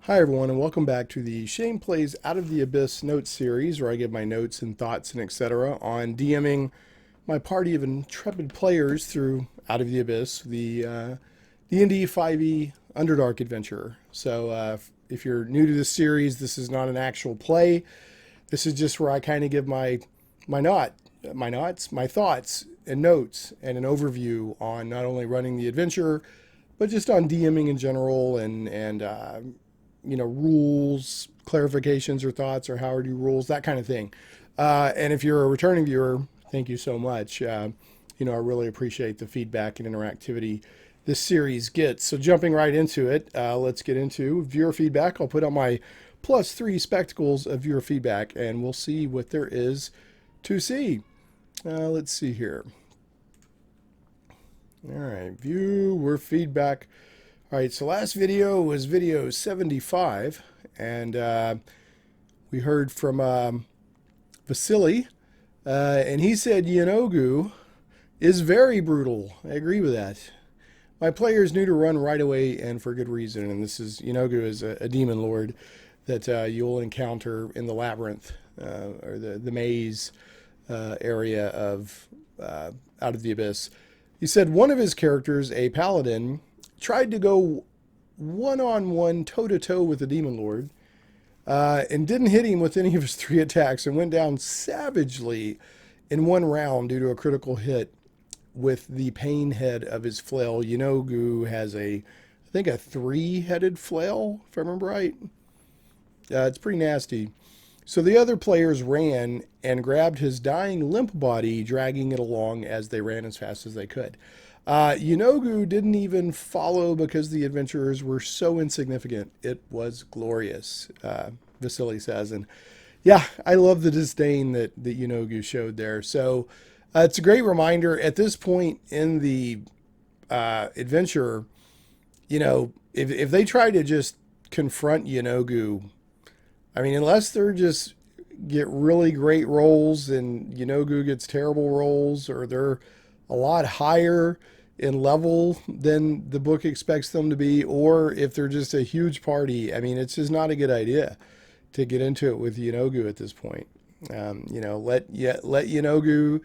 Hi everyone, and welcome back to the Shane Plays Out of the Abyss notes series, where I give my notes and thoughts and etc. on DMing my party of intrepid players through Out of the Abyss, the D&D 5e Underdark adventure. So if you're new to this series, this is not an actual play. This is just where I kind of give my thoughts and notes and an overview on not only running the adventure, but just on DMing in general and rules, clarifications or thoughts or how to do rules, that kind of thing. And if you're a returning viewer, thank you so much. I really appreciate the feedback and interactivity this series gets. So jumping right into it, let's get into viewer feedback. I'll put on my +3 spectacles of viewer feedback and we'll see what there is to see. Let's see here. All right, viewer feedback. All right, so last video was video 75, and we heard from Vasily, and he said Yanogu is very brutal. I agree with that. My players knew to run right away and for good reason, and this is Yanogu is a demon lord that you'll encounter in the Labyrinth, or the maze area of Out of the Abyss. He said one of his characters, a paladin, tried to go one-on-one, toe-to-toe with the demon lord, and didn't hit him with any of his 3 attacks and went down savagely in one round due to a critical hit with the pain head of his flail. Yanogu has I think a 3-headed flail, if I remember right. It's pretty nasty. So the other players ran and grabbed his dying limp body, dragging it along as they ran as fast as they could. Yanogu didn't even follow because the adventurers were so insignificant. It was glorious, Vasily says. And yeah, I love the disdain that Yanogu showed there. So it's a great reminder at this point in the adventure, if they try to just confront Yanogu, I mean, unless they're just get really great rolls and Yanogu gets terrible rolls, or they're a lot higher in level than the book expects them to be, or if they're just a huge party, I mean, it's just not a good idea to get into it with Yanogu at this point. Let Yanogu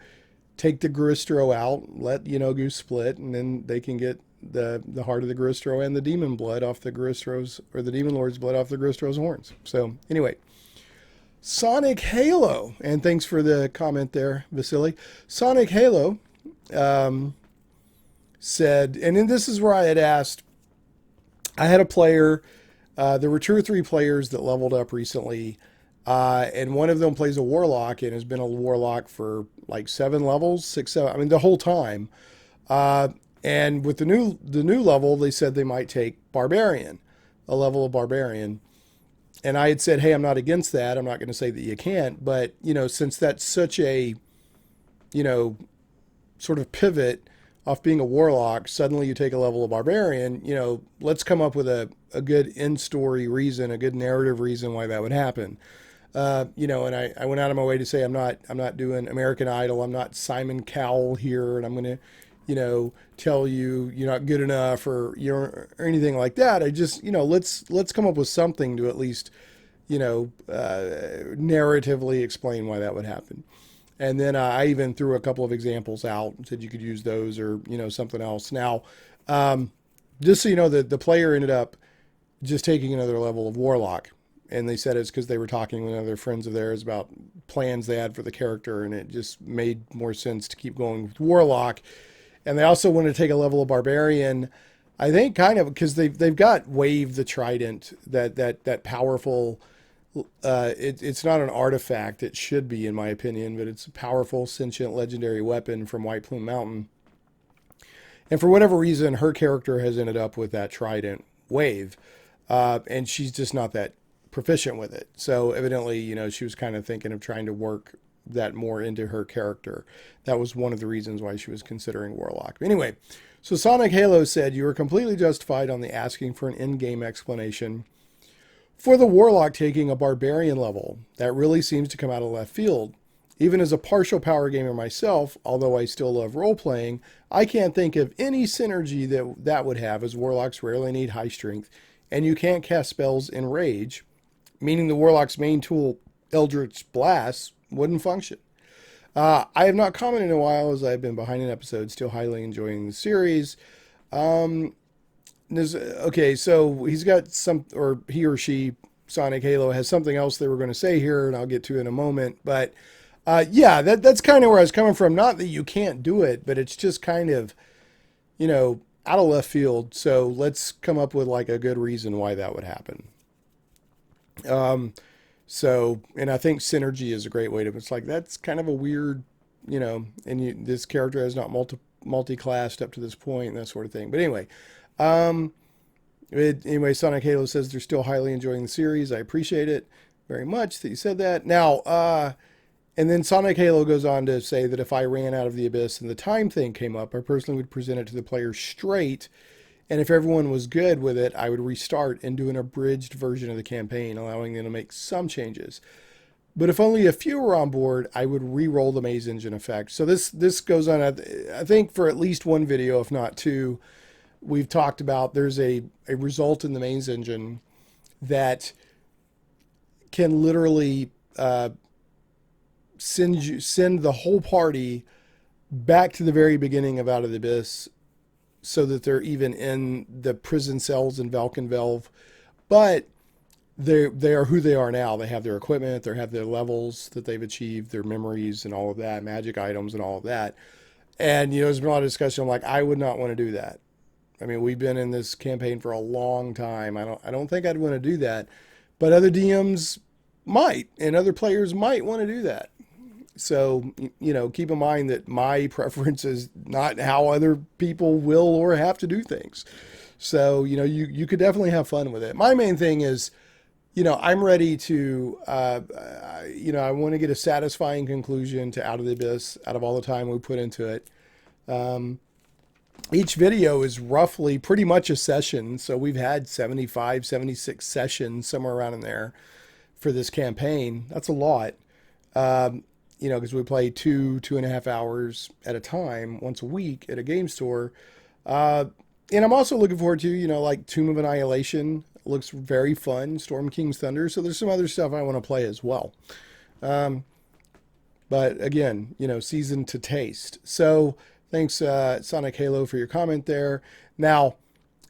take the Garistro out, let Yanogu split, and then they can get the heart of the Garistro and the demon blood off the Garistro's, or the demon lord's blood off the Garistro's horns. So anyway, Sonic Halo, and thanks for the comment there, Vasily. Sonic Halo said, and then this is where I had asked, I had a player, there were 2 or 3 players that leveled up recently, and one of them plays a warlock and has been a warlock for like 7 levels, 6, 7, I mean, the whole time. And with the new level, they said they might take Barbarian, a level of Barbarian. And I had said, hey, I'm not against that. I'm not going to say that you can't. But, since that's such a, sort of pivot off being a warlock, suddenly you take a level of Barbarian, let's come up with a good in-story reason, a good narrative reason why that would happen. And I went out of my way to say, I'm not doing American Idol. I'm not Simon Cowell here. And I'm going to, tell you you're not good enough or anything like that. I just, let's come up with something to at least, narratively explain why that would happen. And then I even threw a couple of examples out and said you could use those or, something else. Now, just so you know, the player ended up just taking another level of Warlock. And they said it's because they were talking with other friends of theirs about plans they had for the character. And it just made more sense to keep going with Warlock. And they also wanted to take a level of Barbarian, I think kind of because they've got Wave the Trident, that powerful, it's not an artifact, it should be in my opinion, but it's a powerful sentient legendary weapon from White Plume Mountain. And for whatever reason, her character has ended up with that Trident Wave, and she's just not that proficient with it. So evidently, she was kind of thinking of trying to work that more into her character. That was one of the reasons why she was considering Warlock. Anyway, so Sonic Halo said, you were completely justified on the asking for an in-game explanation for the Warlock taking a Barbarian level. That really seems to come out of left field. Even as a partial power gamer myself, although I still love role-playing, I can't think of any synergy that would have, as Warlocks rarely need high strength and you can't cast spells in rage, meaning the Warlock's main tool, Eldritch Blast, wouldn't function. I have not commented in a while as I've been behind an episode, still highly enjoying the series. Okay, so he's got some, or he or she, Sonic Halo, has something else they were going to say here, and I'll get to in a moment. But yeah, that's kind of where I was coming from. Not that you can't do it, but it's just kind of, out of left field. So let's come up with like a good reason why that would happen. So, and I think synergy is a great way to, it's like, that's kind of a weird, this character has not multi-classed up to this point and that sort of thing. But anyway, anyway, Sonic Halo says they're still highly enjoying the series. I appreciate it very much that you said that. Now, and then Sonic Halo goes on to say that if I ran out of the abyss and the time thing came up, I personally would present it to the players straight. And if everyone was good with it, I would restart and do an abridged version of the campaign, allowing them to make some changes. But if only a few were on board, I would re-roll the maze engine effect. So this goes on, I think, for at least one video, if not two. We've talked about there's a result in the maze engine that can literally send the whole party back to the very beginning of Out of the Abyss, so that they're even in the prison cells in Valkenvelve, but they are who they are now. They have their equipment, they have their levels that they've achieved, their memories and all of that, magic items and all of that. And there's been a lot of discussion. I'm like, I would not want to do that. I mean, we've been in this campaign for a long time. I don't think I'd want to do that, but other DMs might, and other players might want to do that. So, keep in mind that my preference is not how other people will or have to do things. So, you could definitely have fun with it. My main thing is, I'm ready to, I want to get a satisfying conclusion to Out of the Abyss out of all the time we put into it. Each video is roughly pretty much a session. So we've had 75, 76 sessions, somewhere around in there for this campaign. That's a lot. Because we play 2.5 hours at a time, once a week at a game store. And I'm also looking forward to, like Tomb of Annihilation looks very fun, Storm King's Thunder. So there's some other stuff I want to play as well. But again, season to taste. So thanks, Sonic Halo, for your comment there. Now,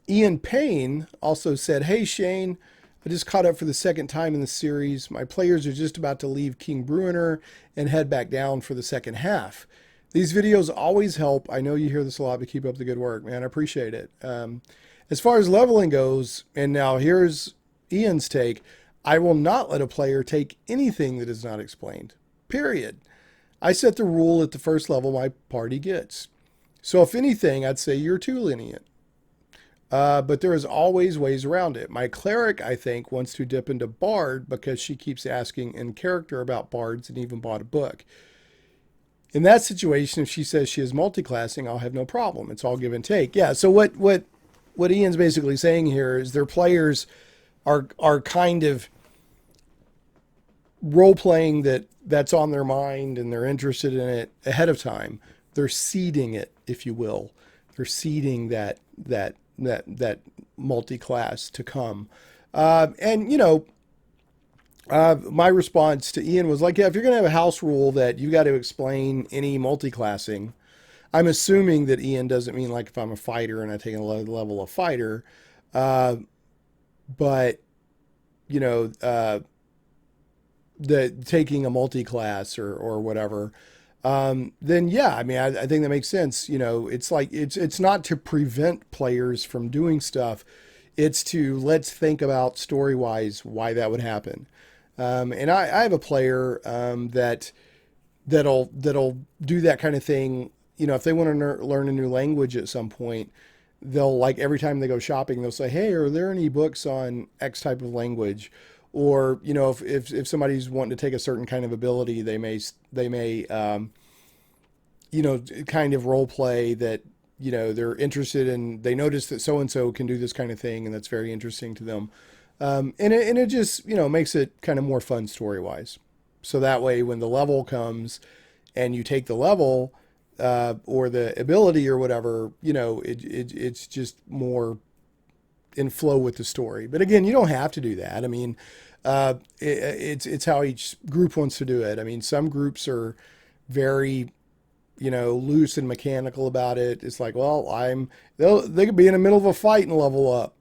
Ian Payne also said, "Hey, Shane, I just caught up for the second time in the series. My players are just about to leave King Bruiner and head back down for the second half. These videos always help. I know you hear this a lot, but keep up the good work, man. I appreciate it." As far as leveling goes, and now here's Ian's take, I will not let a player take anything that is not explained. Period. I set the rule at the first level my party gets. So if anything, I'd say you're too lenient. But there is always ways around it. My cleric, I think, wants to dip into bard because she keeps asking in character about bards and even bought a book. In that situation, if she says she is multiclassing, I'll have no problem. It's all give and take. Yeah. So what Ian's basically saying here is their players are kind of role playing that's on their mind and they're interested in it ahead of time. They're seeding it, if you will. They're seeding that multi-class to come. My response to Ian was like, yeah, if you're going to have a house rule that you got to explain any multi-classing, I'm assuming that Ian doesn't mean like if I'm a fighter and I take a level of fighter, but the taking a multi-class or whatever, then yeah, I mean, I think that makes sense. It's like, it's not to prevent players from doing stuff. It's to, let's think about story-wise why that would happen. And I have a player that'll do that kind of thing. If they want to learn a new language at some point, they'll, like, every time they go shopping, they'll say, hey, are there any books on X type of language? Or, if somebody's wanting to take a certain kind of ability, they may kind of role play that, they're interested in, they notice that so-and-so can do this kind of thing, and that's very interesting to them. And it just, makes it kind of more fun story-wise. So that way, when the level comes and you take the level, or the ability or whatever, it's just more in flow with the story. But again, you don't have to do that. I mean, it's how each group wants to do it. I mean, some groups are very, loose and mechanical about it. It's like, well, they could be in the middle of a fight and level up.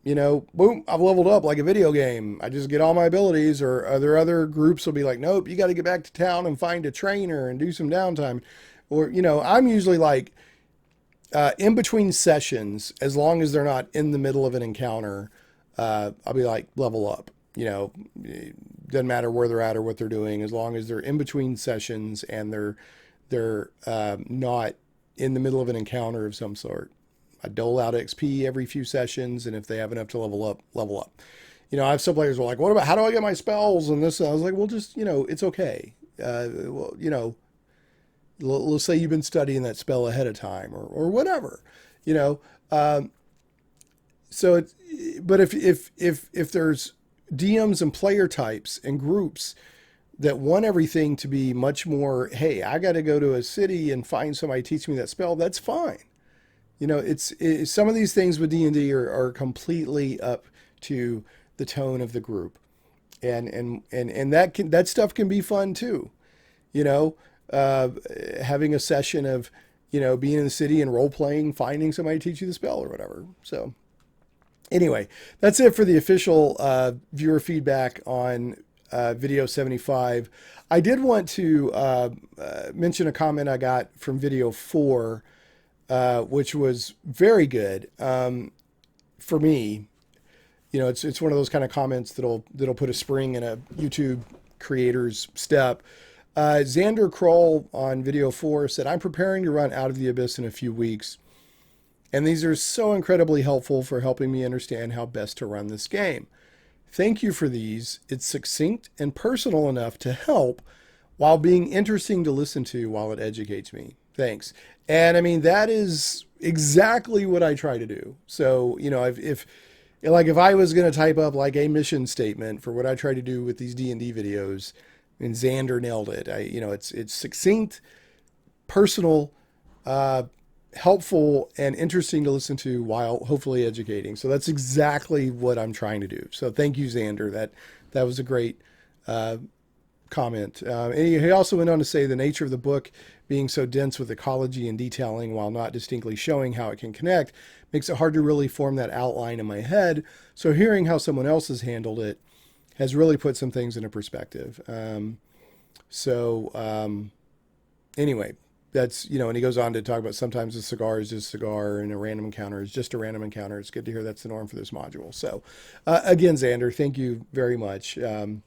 Boom, I've leveled up like a video game. I just get all my abilities. Or other groups will be like, nope, you got to get back to town and find a trainer and do some downtime. Or, I'm usually like, in between sessions, as long as they're not in the middle of an encounter, I'll be like, level up. It doesn't matter where they're at or what they're doing, as long as they're in between sessions and they're not in the middle of an encounter of some sort. I dole out XP every few sessions, and if they have enough to level up, level up. I have some players who are like, what about, how do I get my spells and this? And I was like, well, just, it's okay. Let's say you've been studying that spell ahead of time or whatever, so but if there's DMs and player types and groups that want everything to be much more, hey, I got to go to a city and find somebody to teach me that spell, that's fine. It's some of these things with D&D are completely up to the tone of the group, and that stuff can be fun too. Having a session of, being in the city and role playing, finding somebody to teach you the spell or whatever. So anyway, that's it for the official viewer feedback on video 75. I did want to mention a comment I got from video 4, which was very good for me. It's one of those kind of comments that'll put a spring in a YouTube creator's step. Xander Kroll on video 4 said, I'm preparing to run Out of the Abyss in a few weeks, and these are so incredibly helpful for helping me understand how best to run this game. Thank you for these. It's succinct and personal enough to help while being interesting to listen to while it educates me. Thanks. And I mean, that is exactly what I try to do. So, if I was going to type up like a mission statement for what I try to do with these D&D videos, and Xander nailed it. It's succinct, personal, helpful, and interesting to listen to while hopefully educating. So that's exactly what I'm trying to do. So thank you, Xander. That was a great comment. And he also went on to say the nature of the book being so dense with ecology and detailing while not distinctly showing how it can connect makes it hard to really form that outline in my head. So hearing how someone else has handled it has really put some things into perspective. Anyway, that's, and he goes on to talk about sometimes a cigar is just a cigar and a random encounter is just a random encounter. It's good to hear that's the norm for this module. So again, Xander, thank you very much. And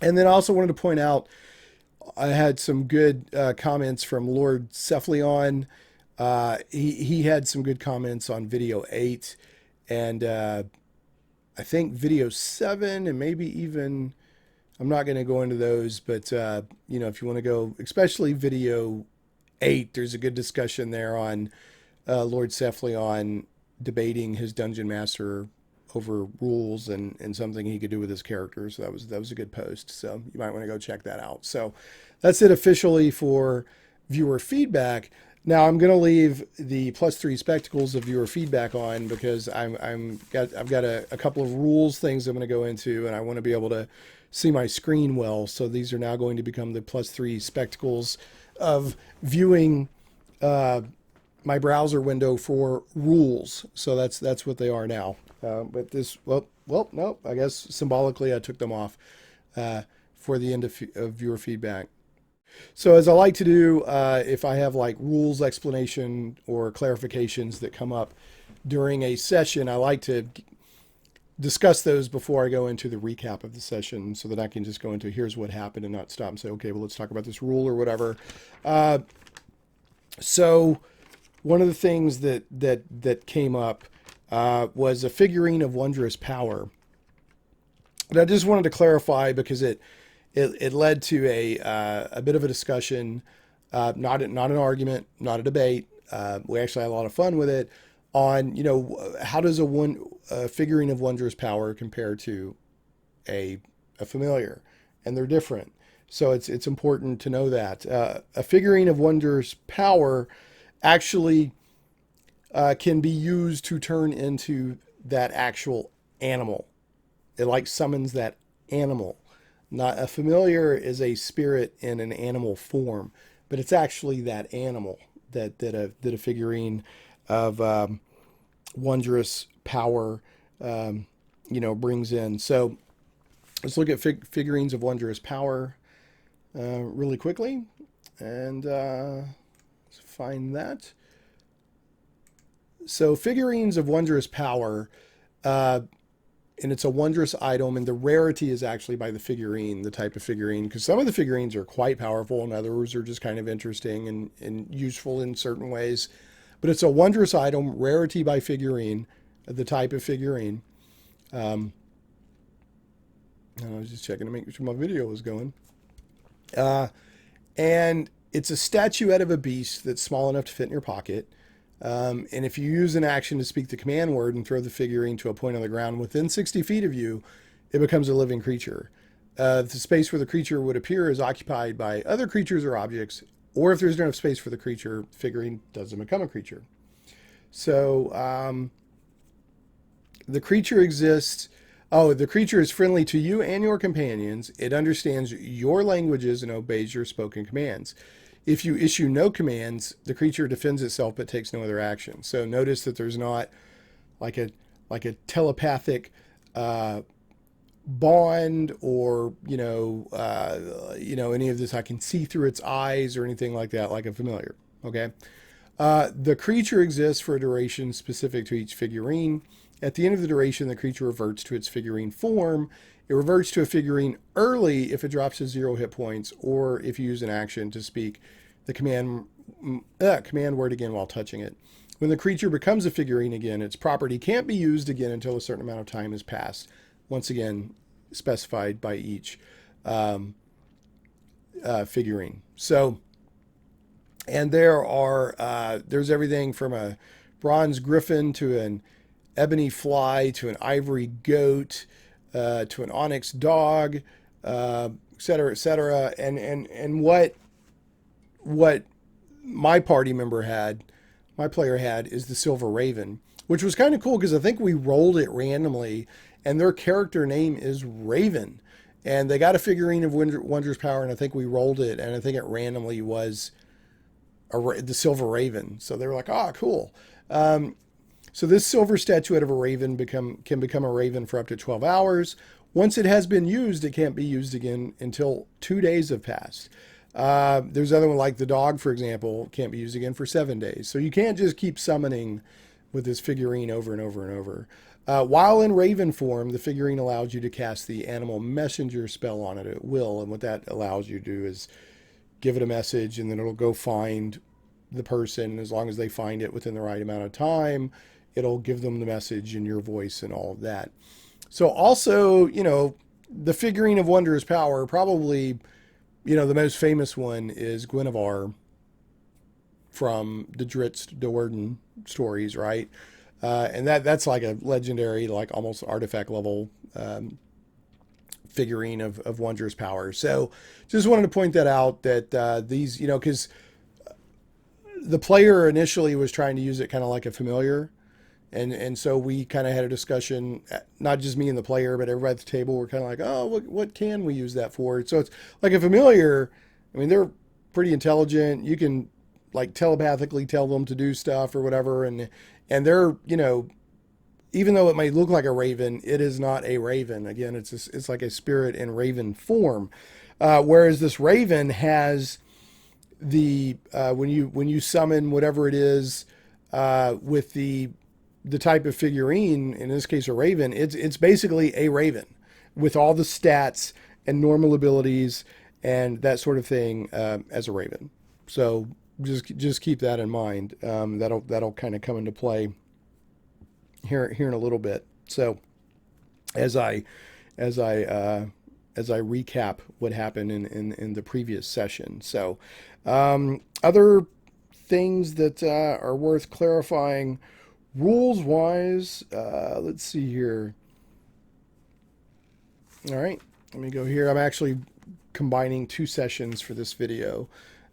then I also wanted to point out, I had some good comments from Lord Cephalion. He had some good comments on video 8 and I think video 7 and maybe even, I'm not going to go into those, but if you want to go, especially video 8, there's a good discussion there on Lord Cephalion debating his dungeon master over rules and something he could do with his character. So that was a good post. So you might want to go check that out. So that's it officially for viewer feedback. Now I'm going to leave the +3 spectacles of viewer feedback on because I've got a couple of rules things I'm going to go into, and I want to be able to see my screen well. So these are now going to become the +3 spectacles of viewing my browser window for rules. So that's what they are now. But this, well, no, I guess symbolically I took them off for the end of viewer feedback. So as I like to do, if I have like rules explanation or clarifications that come up during a session, I like to discuss those before I go into the recap of the session so that I can just go into here's what happened and not stop and say, okay, well, let's talk about this rule or whatever. So one of the things that came up was a Figurine of Wondrous Power. And I just wanted to clarify because it led to a bit of a discussion, not an argument, not a debate. We actually had a lot of fun with it on, how does a Figurine of Wondrous Power compare to a familiar, and they're different. So it's important to know that a Figurine of Wondrous Power actually can be used to turn into that actual animal. It like summons that animal. Not a familiar is a spirit in an animal form, but it's actually that animal that a figurine of wondrous power, brings in. So let's look at figurines of wondrous power really quickly, and let's find that. So figurines of wondrous power, and it's a wondrous item, and the rarity is actually by the figurine, the type of figurine, because some of the figurines are quite powerful and others are just kind of interesting and useful in certain ways. But it's a wondrous item, rarity by figurine, the type of figurine. I was just checking to make sure my video was going. And it's a statuette of a beast that's small enough to fit in your pocket. And if you use an action to speak the command word and throw the figurine to a point on the ground within 60 feet of you, it becomes a living creature. The space where the creature would appear is occupied by other creatures or objects, or if there's enough space for the creature, the figurine doesn't become a creature. So the creature exists. Oh, the creature is friendly to you and your companions. It understands your languages and obeys your spoken commands. If you issue no commands, the creature defends itself but takes no other action. So notice that there's not like a telepathic bond or any of this. I can see through its eyes or anything like that, like a familiar. Okay. The creature exists for a duration specific to each figurine. At the end of the duration, the creature reverts to its figurine form. It reverts to a figurine early if it drops to 0 hit points, or if you use an action to speak the command word again while touching it. When the creature becomes a figurine again, its property can't be used again until a certain amount of time has passed. Once again, specified by each figurine. So, and there's everything from a bronze griffin to an ebony fly to an ivory goat to an onyx dog, et cetera, et cetera. And what my player had, is the silver raven, which was kind of cool because I think we rolled it randomly, and their character name is Raven, and they got a figurine of Wondrous Power, and I think we rolled it, and I think it randomly was the silver raven. So they were like, "Ah, cool." So this silver statuette of a raven can become a raven for up to 12 hours. Once it has been used, it can't be used again until 2 days have passed. There's other one like the dog, for example, can't be used again for 7 days. So you can't just keep summoning with this figurine over and over and over. While in raven form, the figurine allows you to cast the animal messenger spell on it at will. And what that allows you to do is give it a message, and then it'll go find the person. As long as they find it within the right amount of time, it'll give them the message in your voice and all of that. So also, the figurine of Wondrous Power, probably, the most famous one is Guinevere from the Drizzt Do'Urden stories, right? And that's like a legendary, like almost artifact level figurine of Wondrous Power. So just wanted to point that out, that these, because the player initially was trying to use it kind of like a familiar. And so we kind of had a discussion, not just me and the player, but everybody at the table were kind of like, oh, what can we use that for? So it's like a familiar. I mean, they're pretty intelligent. You can like telepathically tell them to do stuff or whatever. And they're, even though it may look like a raven, it is not a raven. Again, it's like a spirit in raven form. Whereas this raven has the, when you summon whatever it is, with the type of figurine, in this case a raven, it's basically a raven with all the stats and normal abilities and that sort of thing as a raven. So just keep that in mind. That'll kind of come into play here in a little bit. So as I recap what happened in the previous session. So other things that are worth clarifying rules wise, let's see here. All right, let me go here. I'm actually combining 2 sessions for this video.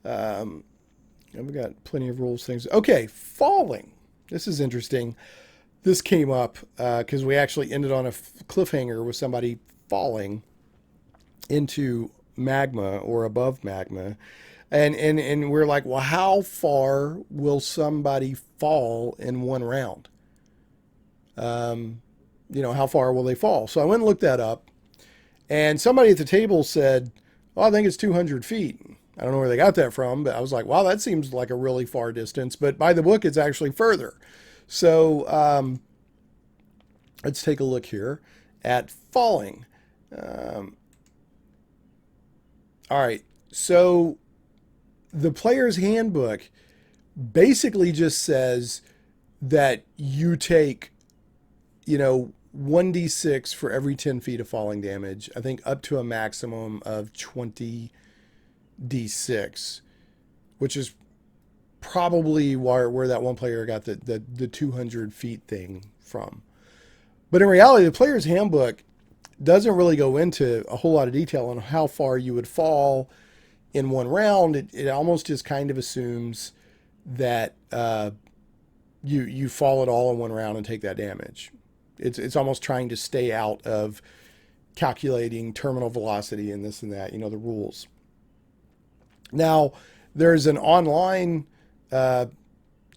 I've got plenty of rules things. Okay, falling. This is interesting. This came up because we actually ended on a cliffhanger with somebody falling into magma or above magma. And we're like, well, how far will somebody fall in one round? How far will they fall? So I went and looked that up. And somebody at the table said, well, I think it's 200 feet. I don't know where they got that from, but I was like, wow, that seems like a really far distance. But by the book, it's actually further. So let's take a look here at falling. All right. So the player's handbook basically just says that you take, 1d6 for every 10 feet of falling damage. I think up to a maximum of 20d6, which is probably where that one player got the 200 feet thing from. But in reality, the player's handbook doesn't really go into a whole lot of detail on how far you would fall in one round. It almost just kind of assumes that you fall it all in one round and take that damage. It's almost trying to stay out of calculating terminal velocity and this and that, the rules. Now, there's an online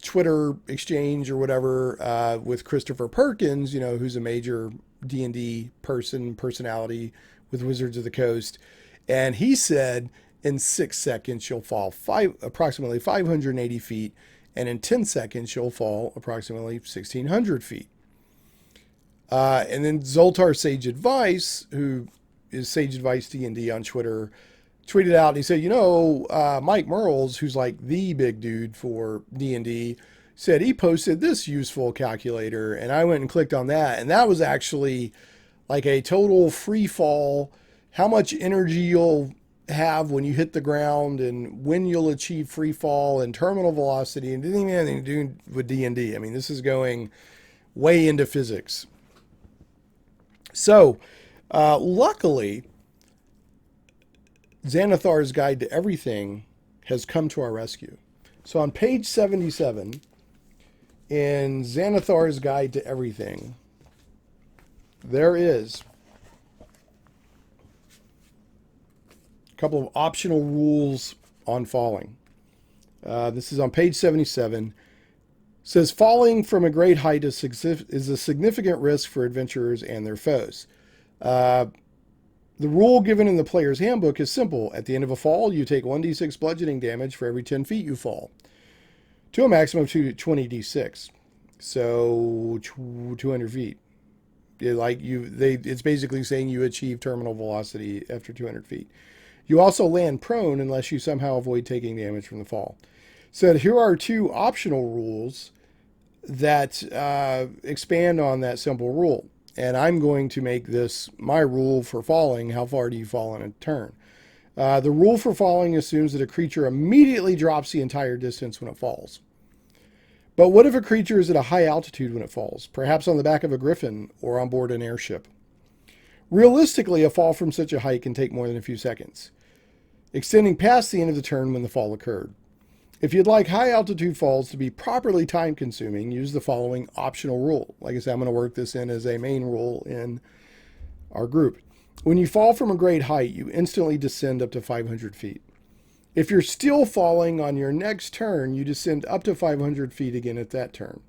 Twitter exchange or whatever with Christopher Perkins, who's a major D&D personality with Wizards of the Coast. And he said in 6 seconds, you'll fall approximately 580 feet. And in 10 seconds, you'll fall approximately 1,600 feet. And then Zoltar Sage Advice, who is Sage Advice D&D on Twitter, tweeted out and he said, Mike Merles, who's like the big dude for D&D, said he posted this useful calculator. And I went and clicked on that. And that was actually like a total free fall, how much energy you'll have when you hit the ground and when you'll achieve free fall and terminal velocity, and didn't even have anything to do with D&D. I mean, this is going way into physics. So, luckily, Xanathar's Guide to Everything has come to our rescue. So on page 77, in Xanathar's Guide to Everything, there is a couple of optional rules on falling. This is on page 77. It says, falling from a great height is a significant risk for adventurers and their foes. The rule given in the player's handbook is simple. At the end of a fall, you take 1d6 bludgeoning damage for every 10 feet you fall, to a maximum of 20d6. So 200 feet. It's basically saying you achieve terminal velocity after 200 feet. You also land prone unless you somehow avoid taking damage from the fall. So here are two optional rules that expand on that simple rule. And I'm going to make this my rule for falling. How far do you fall in a turn? The rule for falling assumes that a creature immediately drops the entire distance when it falls. But what if a creature is at a high altitude when it falls, perhaps on the back of a griffin or on board an airship? Realistically, a fall from such a height can take more than a few seconds, extending past the end of the turn when the fall occurred. If you'd like high altitude falls to be properly time consuming, use the following optional rule. Like I said, I'm going to work this in as a main rule in our group. When you fall from a great height, you instantly descend up to 500 feet. If you're still falling on your next turn, you descend up to 500 feet again at that turn.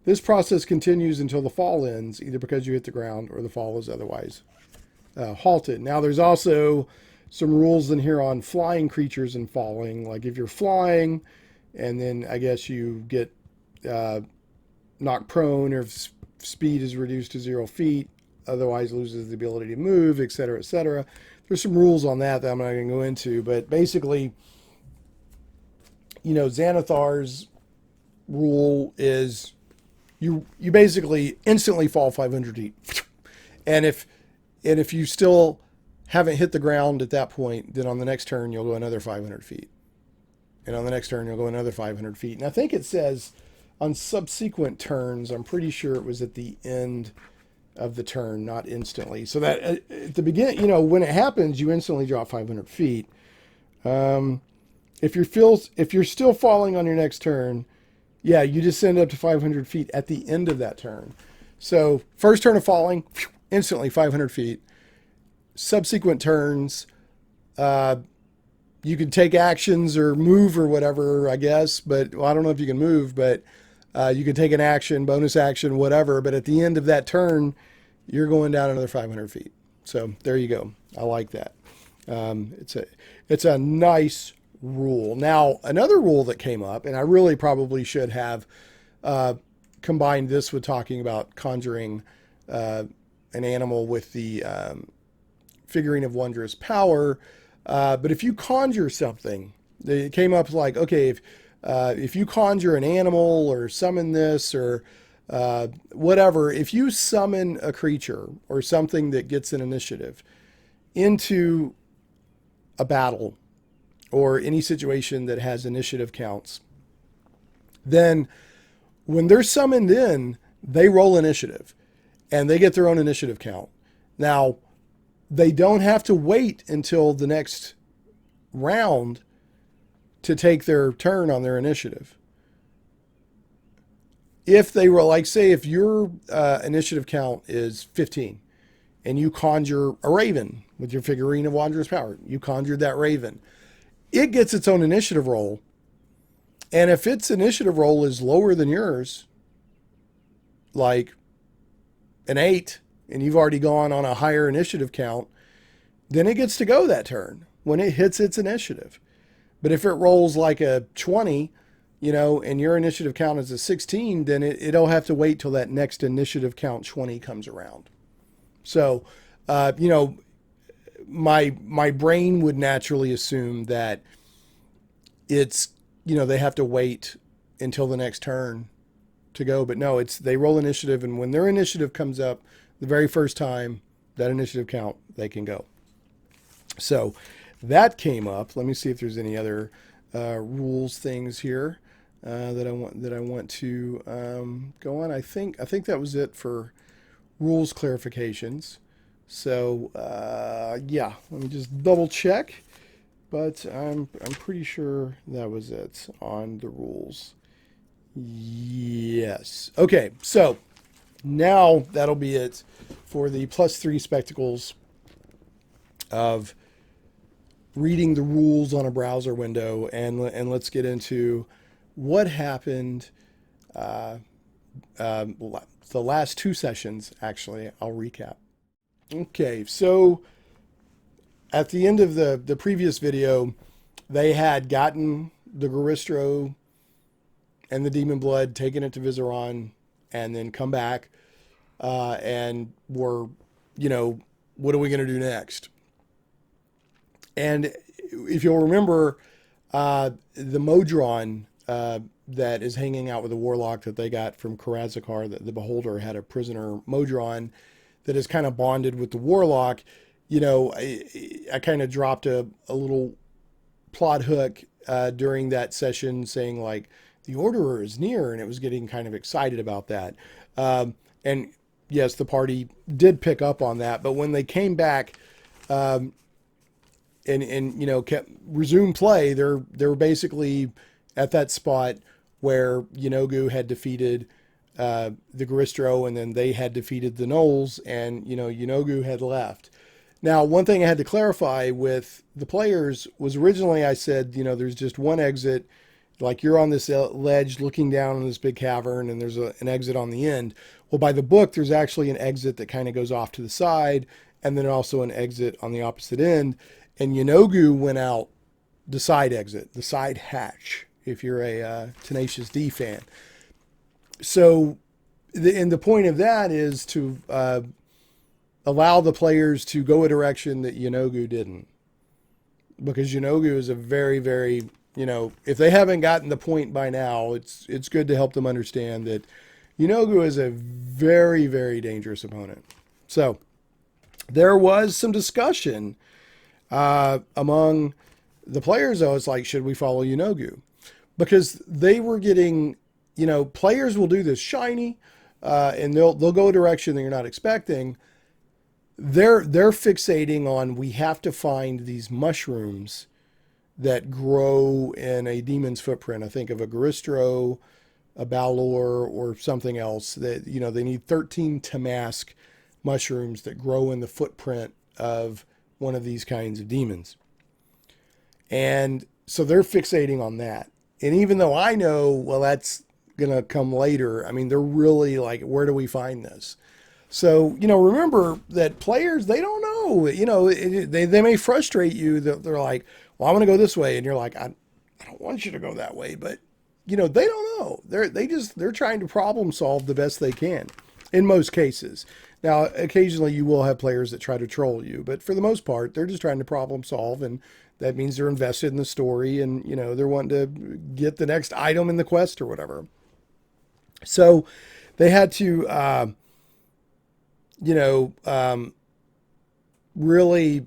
This process continues until the fall ends, either because you hit the ground or the fall is otherwise halted. Now, there's also some rules in here on flying creatures and falling. Like if you're flying and then I guess you get knocked prone, or if speed is reduced to 0 feet, otherwise loses the ability to move, etc., etc. There's some rules on that I'm not going to go into, but basically, Xanathar's rule is you basically instantly fall 500 feet. And if you still haven't hit the ground at that point, then on the next turn, you'll go another 500 feet. And on the next turn, you'll go another 500 feet. And I think it says on subsequent turns, I'm pretty sure it was at the end of the turn, not instantly. So that at the beginning, when it happens, you instantly drop 500 feet. If you're still falling on your next turn, Yeah, you descend up to 500 feet at the end of that turn. So first turn of falling, instantly 500 feet. Subsequent turns, uh, you can take actions or move or whatever, I guess. But well, I don't know if you can move, but you can take an action, bonus action, whatever. But at the end of that turn, you're going down another 500 feet. So there you go. I like that. It's a nice rule. Now, another rule that came up, and I really probably should have combined this with talking about conjuring an animal with the Figurine of Wondrous Power. But if you conjure something, it came up like, okay, if you conjure an animal or summon this or whatever, if you summon a creature or something that gets an initiative into a battle or any situation that has initiative counts, then when they're summoned in, they roll initiative and they get their own initiative count. Now, they don't have to wait until the next round to take their turn on their initiative. If they roll, like say if your initiative count is 15 and you conjure a raven with your Figurine of Wondrous Power, you conjured that raven, it gets its own initiative roll. And if its initiative roll is lower than yours, like an 8, and you've already gone on a higher initiative count, then it gets to go that turn when it hits its initiative. But if it rolls like a 20, and your initiative count is a 16, then it'll have to wait till that next initiative count 20 comes around. So, my brain would naturally assume that it's, they have to wait until the next turn to go. But no, they roll initiative, and when their initiative comes up the very first time, that initiative count, they can go. So that came up. Let me see if there's any other rules things here that I want to go on. I think that was it for rules clarifications. So yeah, let me just double check, but I'm pretty sure that was it on the rules. Yes. Okay, so now that'll be it for the +3 spectacles of reading the rules on a browser window, and let's get into what happened the last 2 sessions. Actually, I'll recap. Okay, so at the end of the previous video, they had gotten the Garistro and the Demon Blood, taken it to Viseron, and then come back and were, what are we going to do next? And if you'll remember, the Modron that is hanging out with the Warlock that they got from Karazakar, the Beholder had a prisoner Modron that is kind of bonded with the Warlock. I kind of dropped a little plot hook during that session saying like, the Orderer is near, and it was getting kind of excited about that. And yes, the party did pick up on that, but when they came back, and kept resume play, they're basically at that spot where Yenogu had defeated the Garistro, and then they had defeated the Gnolls, and Yenogu had left. Now, one thing I had to clarify with the players was originally I said, there's just one exit, like you're on this ledge looking down in this big cavern, and there's an exit on the end. Well, by the book, there's actually an exit that kind of goes off to the side, and then also an exit on the opposite end. And Yenogu went out the side exit, the side hatch, if you're a Tenacious D fan. So, the point of that is to allow the players to go a direction that Yenogu didn't. Because Yenogu is a very, very, if they haven't gotten the point by now, it's good to help them understand that Yenogu is a very, very dangerous opponent. So, there was some discussion among the players, though. It's like, should we follow Yenogu? Because they were getting, players will do this shiny, and they'll go a direction that you're not expecting. They're fixating on, we have to find these mushrooms that grow in a demon's footprint. I think of a Garistro a Balor or something else. That, you know, they need 13 Tamask mushrooms that grow in the footprint of one of these kinds of demons. And so they're fixating on that. And even though I know, well, that's going to come later, I mean, they're really like, where do we find this? So, you know, remember that players, they don't know, you know, they may frustrate you. They're like, well, I want to go this way. And you're like, I don't want you to go that way. But, you know, they don't know. They're trying to problem solve the best they can in most cases. Now, occasionally you will have players that try to troll you, but for the most part, they're just trying to problem solve. And that means they're invested in the story and, you know, they're wanting to get the next item in the quest or whatever. So they had to, you know, really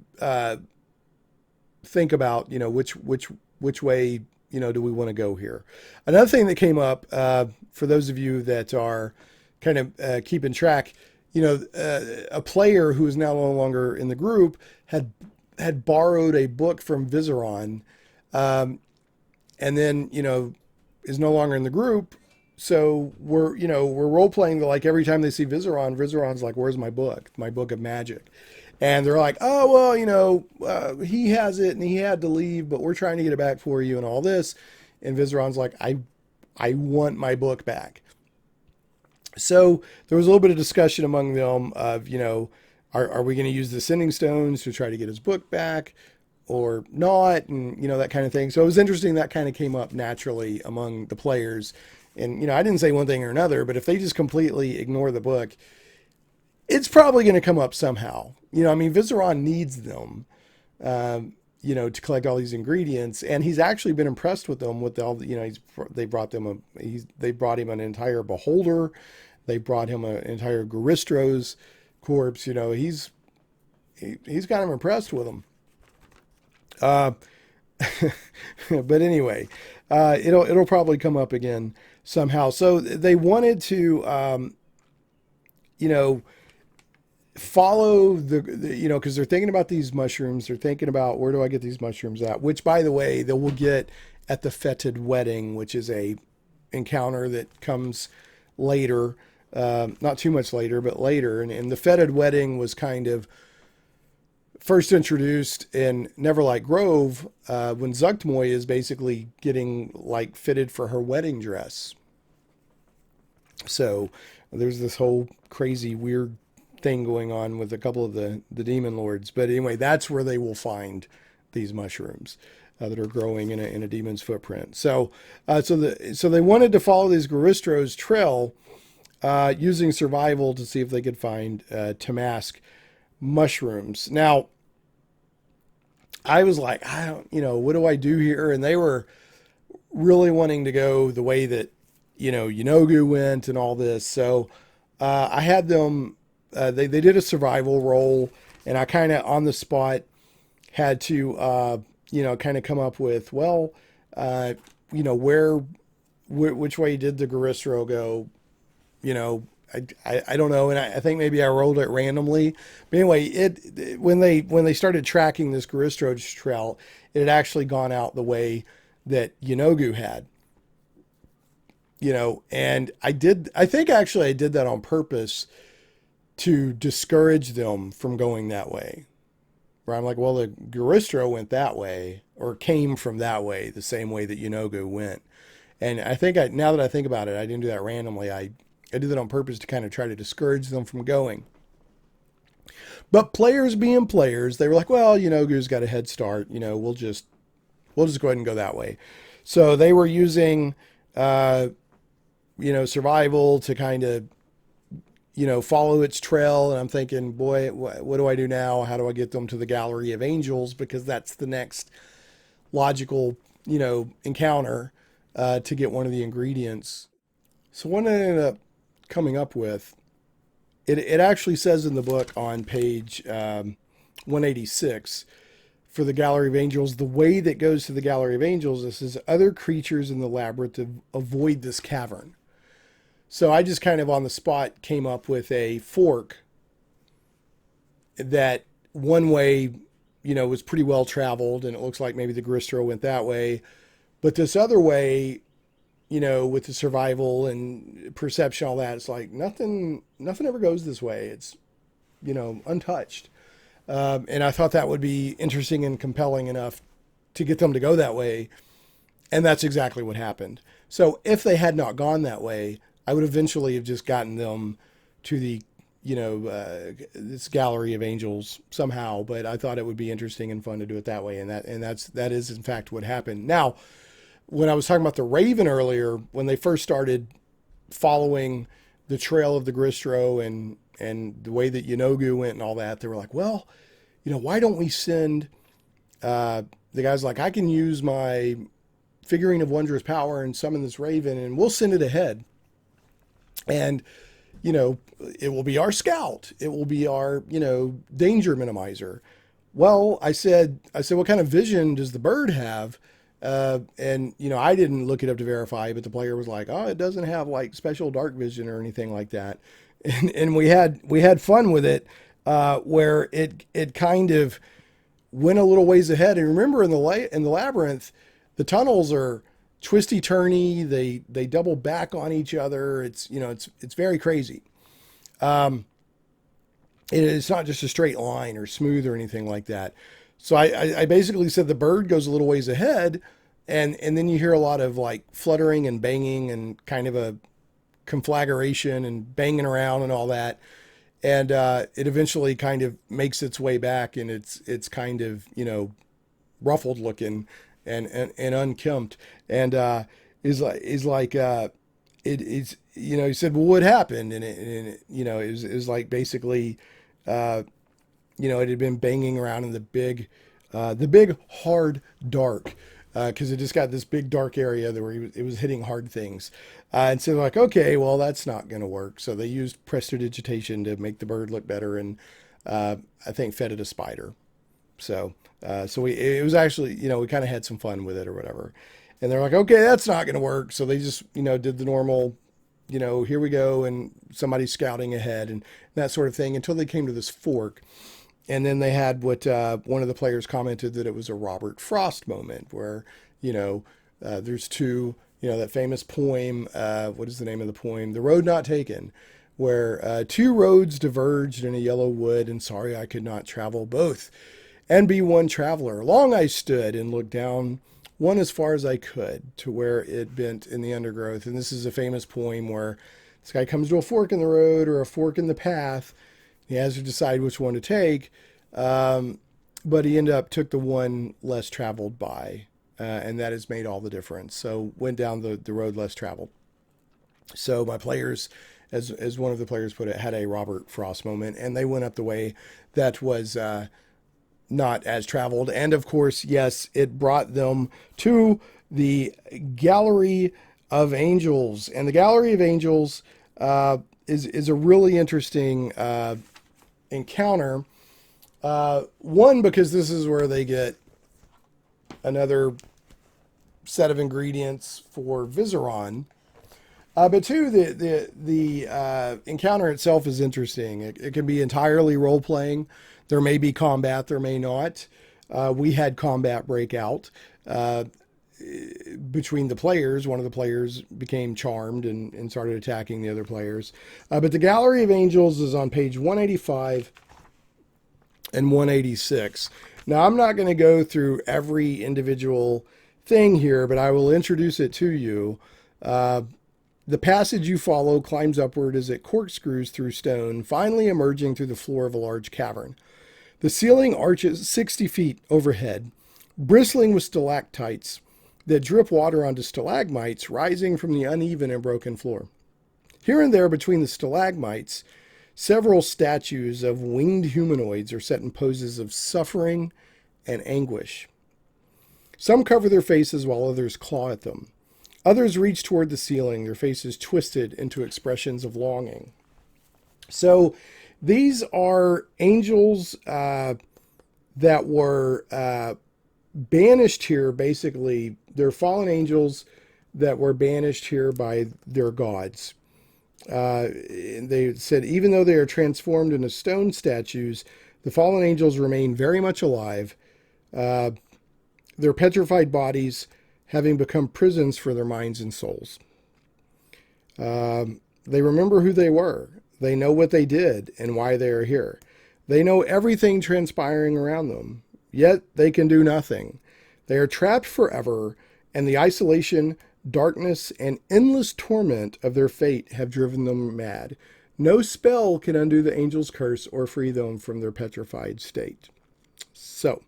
think about, you know, which way, you know, do we want to go here? Another thing that came up for those of you that are kind of keeping track, you know, a player who is now no longer in the group had borrowed a book from Viseron, and then, you know, is no longer in the group. So we're role playing like every time they see Viseron's like, where's my book of magic? And they're like, oh, well, you know, he has it and he had to leave, but we're trying to get it back for you and all this. And Viseron's like, I want my book back. So there was a little bit of discussion among them of, you know, are we going to use the sending stones to try to get his book back or not? And, you know, that kind of thing. So it was interesting that kind of came up naturally among the players. And, you know, I didn't say one thing or another, but if they just completely ignore the book, it's probably going to come up somehow. You know, I mean, Viseron needs them, you know, to collect all these ingredients. And he's actually been impressed with them with all the, you know, they brought him an entire beholder. They brought him an entire Garistros corpse. You know, he's kind of impressed with them. But anyway, it'll probably come up again somehow. So they wanted to, you know, follow the you know, because they're thinking about these mushrooms. They're thinking about, where do I get these mushrooms at? Which, by the way, they will get at the Fetid Wedding, which is a encounter that comes later, not too much later, but later. And the Fetid Wedding was kind of first introduced in Neverlight Grove when Zuktmoy is basically getting like fitted for her wedding dress. So there's this whole crazy weird thing going on with a couple of the demon lords. But anyway, that's where they will find these mushrooms that are growing in a demon's footprint. So so they wanted to follow these Garistros trail using survival to see if they could find Tamask mushrooms. Now, I was like, I don't, you know, what do I do here? And they were really wanting to go the way that, you know, Yenogu went and all this. So I had them, they did a survival roll, and I kind of on the spot had to, you know, kind of come up with, well, you know, which way did the Garistro go? You know, I don't know. And I think maybe I rolled it randomly. But anyway, when they started tracking this Garistro trail, it had actually gone out the way that Yenogu had. You know, and I think actually I did that on purpose to discourage them from going that way. Where I'm like, well, the Garistro went that way, or came from that way, the same way that Yenogu went. And I think now that I think about it, I didn't do that randomly. I did that on purpose to kind of try to discourage them from going. But players being players, they were like, well, Yenogu's got a head start. You know, we'll just go ahead and go that way. So they were using, you know, survival to kind of, you know, follow its trail. And I'm thinking, boy, what do I do now? How do I get them to the Gallery of Angels? Because that's the next logical, you know, encounter to get one of the ingredients. So what I ended up coming up with, it actually says in the book on page 186, for the Gallery of Angels, the way that goes to the Gallery of Angels, this is other creatures in the labyrinth avoid this cavern. So I just kind of on the spot came up with a fork that one way, you know, was pretty well traveled, and it looks like maybe the Garistro went that way. But this other way with the survival and perception, all that. It's like nothing ever goes this way. It's, untouched. And I thought that would be interesting and compelling enough to get them to go that way. And that's exactly what happened. So if they had not gone that way, I would eventually have just gotten them to the, this gallery of angels somehow. But I thought it would be interesting and fun to do it that way. And that is in fact what happened. Now, when I was talking about the Raven earlier, when they first started following the trail of the Gristro and the way that Yanogu went and all that, they were like, well, why don't we send, the guy's like, I can use my Figurine of Wondrous Power and summon this Raven, and we'll send it ahead. And, it will be our scout. It will be our, danger minimizer. Well, I said, what kind of vision does the bird have? And I didn't look it up to verify, but the player was like, oh, it doesn't have like special dark vision or anything like that. And we had fun with it, where it kind of went a little ways ahead. And remember in the Labyrinth, the tunnels are twisty turny. They double back on each other. It's very crazy. It's not just a straight line or smooth or anything like that. So I basically said the bird goes a little ways ahead, and then you hear a lot of like fluttering and banging and kind of a conflagration and banging around and all that. And it eventually kind of makes its way back, and it's kind of, ruffled looking and unkempt. And he said, well, what happened? And it was like basically, it had been banging around in the big hard dark, because it just got this big dark area where it was hitting hard things. And so they're like, okay, well, that's not going to work. So they used prestidigitation to make the bird look better, and I think fed it a spider. So it was actually, we kind of had some fun with it or whatever. And they're like, okay, that's not going to work. So they just, did the normal, here we go, and somebody's scouting ahead and that sort of thing until they came to this fork. And then they had what one of the players commented that it was a Robert Frost moment where, there's two, that famous poem, what is the name of the poem? The Road Not Taken, where two roads diverged in a yellow wood, and sorry I could not travel both and be one traveler. Long I stood and looked down one as far as I could to where it bent in the undergrowth. And this is a famous poem where this guy comes to a fork in the road or a fork in the path. He has to decide which one to take, but he took the one less traveled by, and that has made all the difference. So went down the road less traveled. So my players, as one of the players put it, had a Robert Frost moment, and they went up the way that was not as traveled. And of course, yes, it brought them to the Gallery of Angels, and the Gallery of Angels is a really interesting encounter. One, because this is where they get another set of ingredients for Viseron. But two, the encounter itself is interesting. It can be entirely role playing. There may be combat, there may not. We had combat break out between the players. One of the players became charmed and started attacking the other players. But the Gallery of Angels is on page 185 and 186. Now, I'm not going to go through every individual thing here, but I will introduce it to you. The passage you follow climbs upward as it corkscrews through stone, finally emerging through the floor of a large cavern. The ceiling arches 60 feet overhead, bristling with stalactites that drip water onto stalagmites rising from the uneven and broken floor. Here and there between the stalagmites, several statues of winged humanoids are set in poses of suffering and anguish. Some cover their faces while others claw at them. Others reach toward the ceiling, their faces twisted into expressions of longing. So these are angels that were banished here, basically. They're fallen angels that were banished here by their gods. They said, even though they are transformed into stone statues, the fallen angels remain very much alive. Their petrified bodies having become prisons for their minds and souls. They remember who they were. They know what they did and why they are here. They know everything transpiring around them, yet they can do nothing. They are trapped forever, and the isolation, darkness, and endless torment of their fate have driven them mad. No spell can undo the angel's curse or free them from their petrified state. So,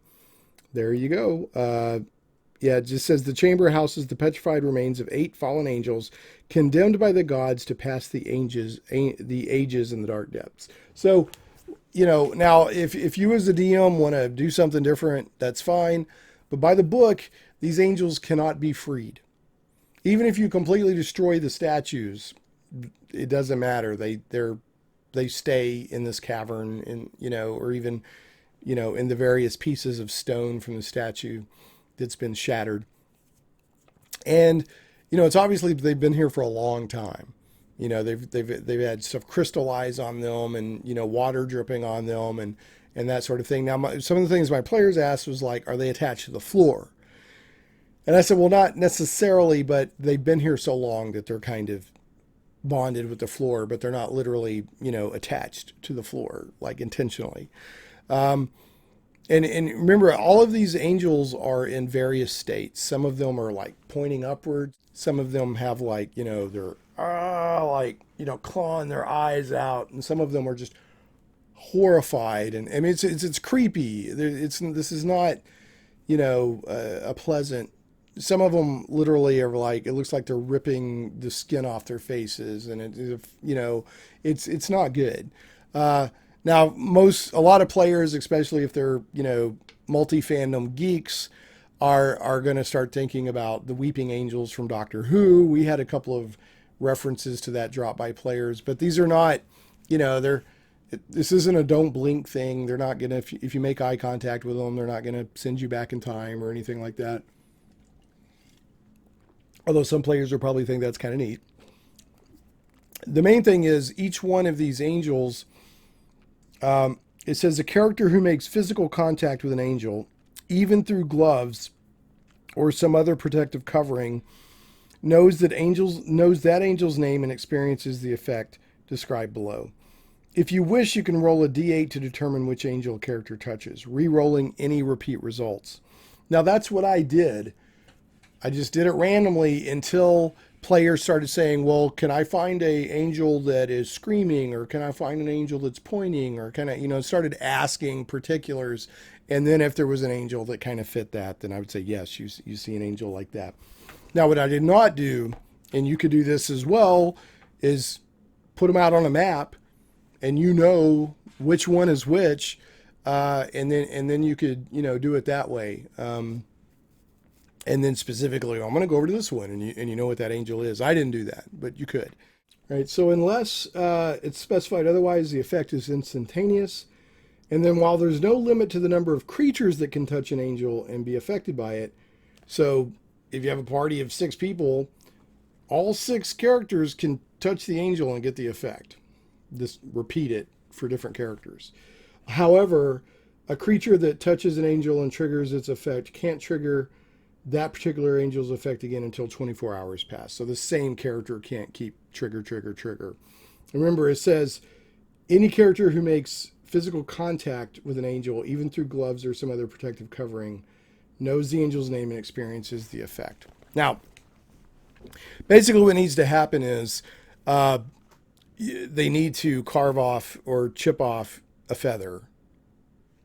there you go. Yeah, it just says the chamber houses the petrified remains of 8 fallen angels condemned by the gods to pass the ages in the dark depths. So, now if you as a DM want to do something different, that's fine. But by the book, these angels cannot be freed. Even if you completely destroy the statues, it doesn't matter. They stay in this cavern, or even, in the various pieces of stone from the statue that's been shattered. And, it's obviously they've been here for a long time. They've had stuff crystallize on them and, water dripping on them and that sort of thing. Now, some of the things my players asked was like, are they attached to the floor? And I said, well, not necessarily, but they've been here so long that they're kind of bonded with the floor, but they're not literally, attached to the floor, like intentionally. And remember, all of these angels are in various states. Some of them are like pointing upwards. Some of them have like, they're clawing their eyes out. And some of them are just horrified. And I mean, it's creepy. This is not, a pleasant. Some of them literally are like, it looks like they're ripping the skin off their faces. And it's not good. Now, a lot of players, especially if they're, multi-fandom geeks, are going to start thinking about the weeping angels from Doctor Who. We had a couple of references to that dropped by players, but these are not, this isn't a don't blink thing. They're not going to, if you make eye contact with them, they're not going to send you back in time or anything like that. Although some players will probably think that's kind of neat. The main thing is each one of these angels, it says a character who makes physical contact with an angel, even through gloves or some other protective covering, knows that angel's name and experiences the effect described below. If you wish, you can roll a d8 to determine which angel a character touches, re-rolling any repeat results. Now that's what I did. I just did it randomly until players started saying, well, can I find a angel that is screaming, or can I find an angel that's pointing, or can I, started asking particulars. And then if there was an angel that kind of fit that, then I would say, yes, you see an angel like that. Now, what I did not do, and you could do this as well, is put them out on a map and which one is which. And then you could, do it that way. And then specifically, I'm going to go over to this one, and you know what that angel is. I didn't do that, but you could. Right, so unless it's specified otherwise, the effect is instantaneous. And then while there's no limit to the number of creatures that can touch an angel and be affected by it, so if you have a party of 6 people, all 6 characters can touch the angel and get the effect. Just repeat it for different characters. However, a creature that touches an angel and triggers its effect can't trigger that particular angel's effect again until 24 hours pass. So the same character can't keep trigger. Remember, it says any character who makes physical contact with an angel, even through gloves or some other protective covering, knows the angel's name and experiences the effect. Now, basically what needs to happen is they need to carve off or chip off a feather,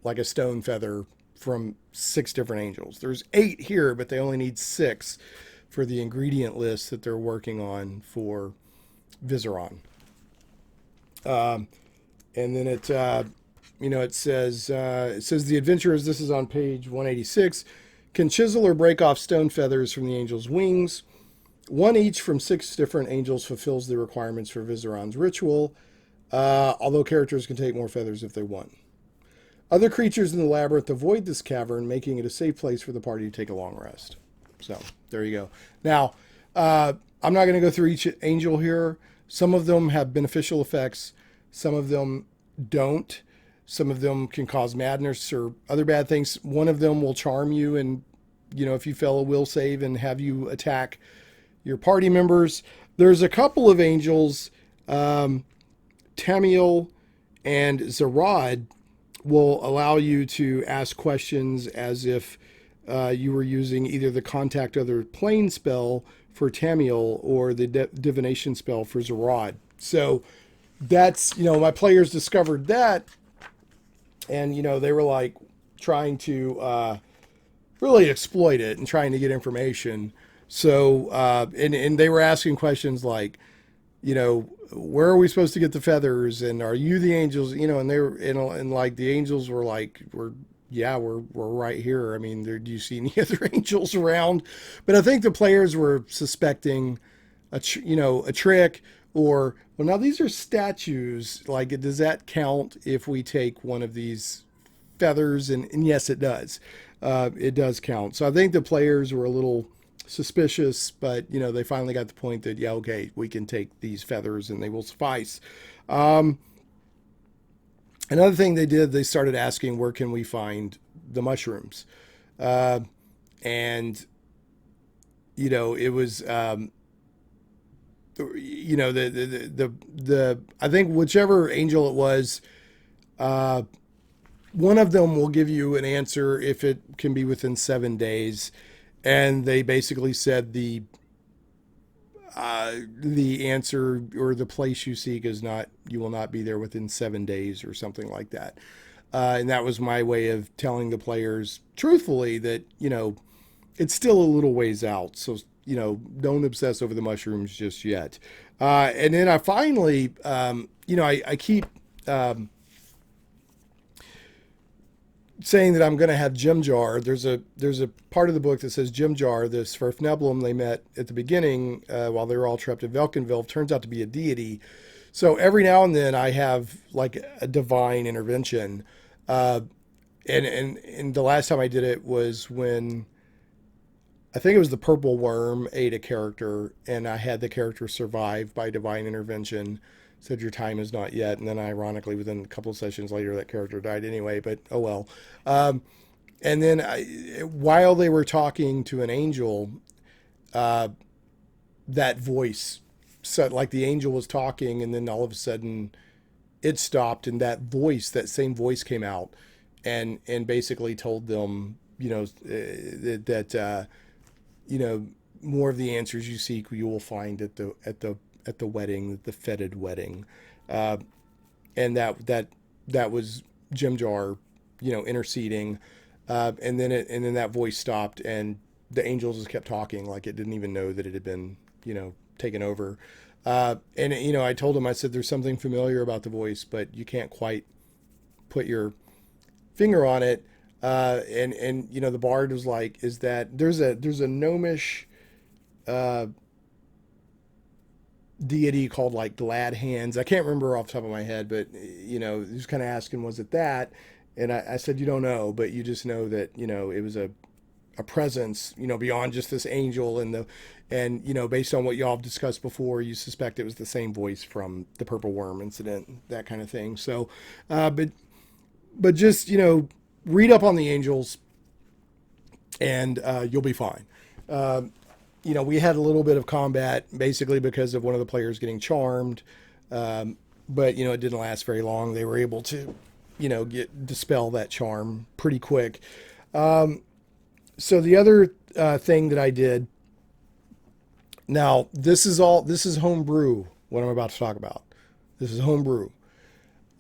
like a stone feather, from 6 different angels. There's 8 here, but they only need 6 for the ingredient list that they're working on for Viseron. And then it says the adventurers, this is on page 186, can chisel or break off stone feathers from the angel's wings. 1 each from 6 different angels fulfills the requirements for Viseron's ritual, although characters can take more feathers if they want. Other creatures in the labyrinth avoid this cavern, making it a safe place for the party to take a long rest. So, there you go. Now, I'm not going to go through each angel here. Some of them have beneficial effects. Some of them don't. Some of them can cause madness or other bad things. One of them will charm you and if you fail a will save and have you attack your party members. There's a couple of angels, Tamiel and Zarad, will allow you to ask questions as if you were using either the contact other plane spell for Tamiel or the divination spell for Zarad. So that's, my players discovered that, and, they were like trying to really exploit it and trying to get information. So, and they were asking questions like, where are we supposed to get the feathers? And are you the angels? And they were, and like the angels were like, we're right here. I mean, do you see any other angels around? But I think the players were suspecting a trick, or, well, now these are statues. Like, does that count if we take one of these feathers? And yes, it does. It does count. So I think the players were a little suspicious, but they finally got the point that, yeah, okay, we can take these feathers and they will suffice. Another thing they did, they started asking, where can we find the mushrooms? And it was the I think whichever angel it was, one of them will give you an answer if it can be within 7 days. And they basically said the answer or the place you seek you will not be there within 7 days or something like that. And that was my way of telling the players truthfully that, it's still a little ways out. So, don't obsess over the mushrooms just yet. And then I finally, I keep, saying that I'm going to have Gem Jar. There's a part of the book that says Gem Jar, the Sverfneblum they met at the beginning while they were all trapped in Velkenville, turns out to be a deity. So every now and then I have like a divine intervention. And the last time I did it was when I think it was the Purple Worm ate a character, and I had the character survive by divine intervention. Said your time is not yet, and then ironically within a couple of sessions later that character died anyway, but oh well. And then while they were talking to an angel, that voice said, like, the angel was talking, and then all of a sudden it stopped, and that same voice came out and basically told them, that more of the answers you seek you will find at the wedding, the feted wedding. And that was Gem Jar, interceding. And then that voice stopped, and the angels just kept talking like it didn't even know that it had been, taken over. And I told him, I said, there's something familiar about the voice, but you can't quite put your finger on it. And the bard was like, is that there's a gnomish, deity called like Glad Hands. I can't remember off the top of my head, but he was kind of asking, was it that? And I said, you don't know, but you just know that it was a presence beyond just this angel, and based on what y'all have discussed before, you suspect it was the same voice from the Purple Worm incident, that kind of thing. So but just read up on the angels, and you'll be fine. We had a little bit of combat basically because of one of the players getting charmed. But, it didn't last very long. They were able to, dispel that charm pretty quick. So the other thing that I did, now this is homebrew, what I'm about to talk about. This is homebrew.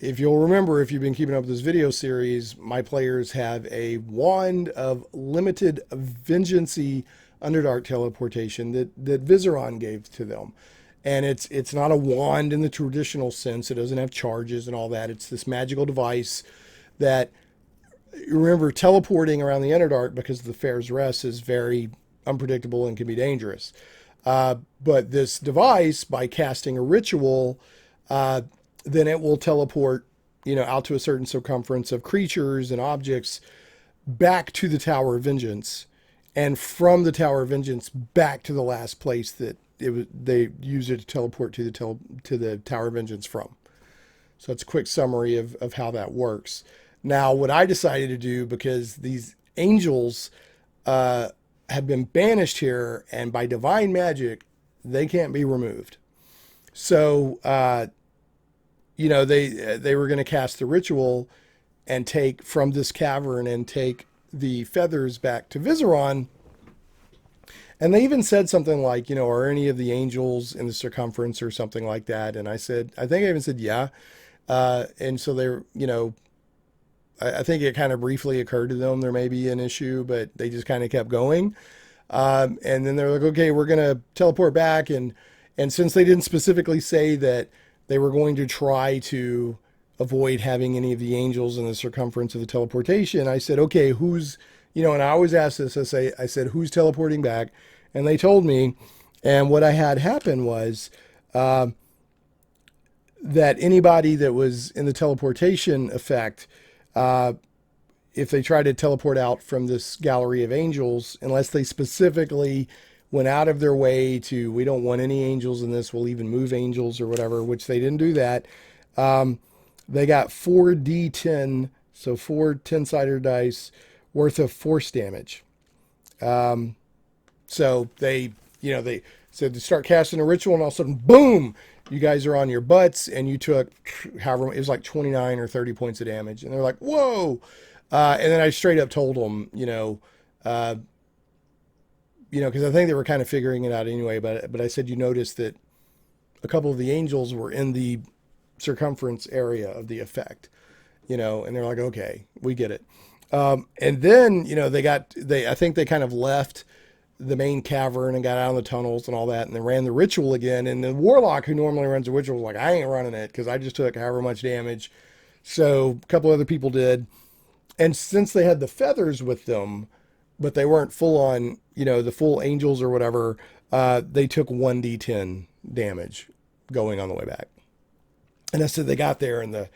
If you'll remember, if you've been keeping up with this video series, my players have a wand of limited vengeancey Underdark teleportation that Vizeron gave to them. And it's not a wand in the traditional sense. It doesn't have charges and all that. It's this magical device that, remember, teleporting around the Underdark because of the Fair's Rest is very unpredictable and can be dangerous. But this device, by casting a ritual, then it will teleport, out to a certain circumference of creatures and objects back to the Tower of Vengeance, and from the Tower of Vengeance back to the last place that they use it to teleport to the Tower of Vengeance from. So it's a quick summary of how that works. Now, what I decided to do, because these angels have been banished here, and by divine magic, they can't be removed. So, they were going to cast the ritual and take from this cavern and take the feathers back to Viseron. And they even said something like, are any of the angels in the circumference or something like that? And I think I even said, yeah. And so they're, I think it kind of briefly occurred to them there may be an issue, but they just kind of kept going. And then they're like, okay, we're going to teleport back. And since they didn't specifically say that they were going to try to avoid having any of the angels in the circumference of the teleportation, I said, okay, who's, and I always ask this, I said, who's teleporting back? And they told me, and what I had happen was that anybody that was in the teleportation effect, if they tried to teleport out from this gallery of angels, unless they specifically went out of their way to, we don't want any angels in this, we'll even move angels or whatever, which they didn't do that. They got 4d10, so 4 10-sided dice worth of force damage. So they said to start casting a ritual, and all of a sudden, boom, you guys are on your butts, and you took, however, it was like 29 or 30 points of damage. And they're like, whoa. And then I straight up told them, because I think they were kind of figuring it out anyway, but I said, you noticed that a couple of the angels were in the circumference area of the effect, and they're like, okay, we get it. And then, I think they kind of left the main cavern and got out of the tunnels and all that, and they ran the ritual again. And the warlock who normally runs the ritual was like, I ain't running it because I just took however much damage. So a couple other people did. And since they had the feathers with them, but they weren't full on, the full angels or whatever, they took 1d10 damage going on the way back. And I said they got there and the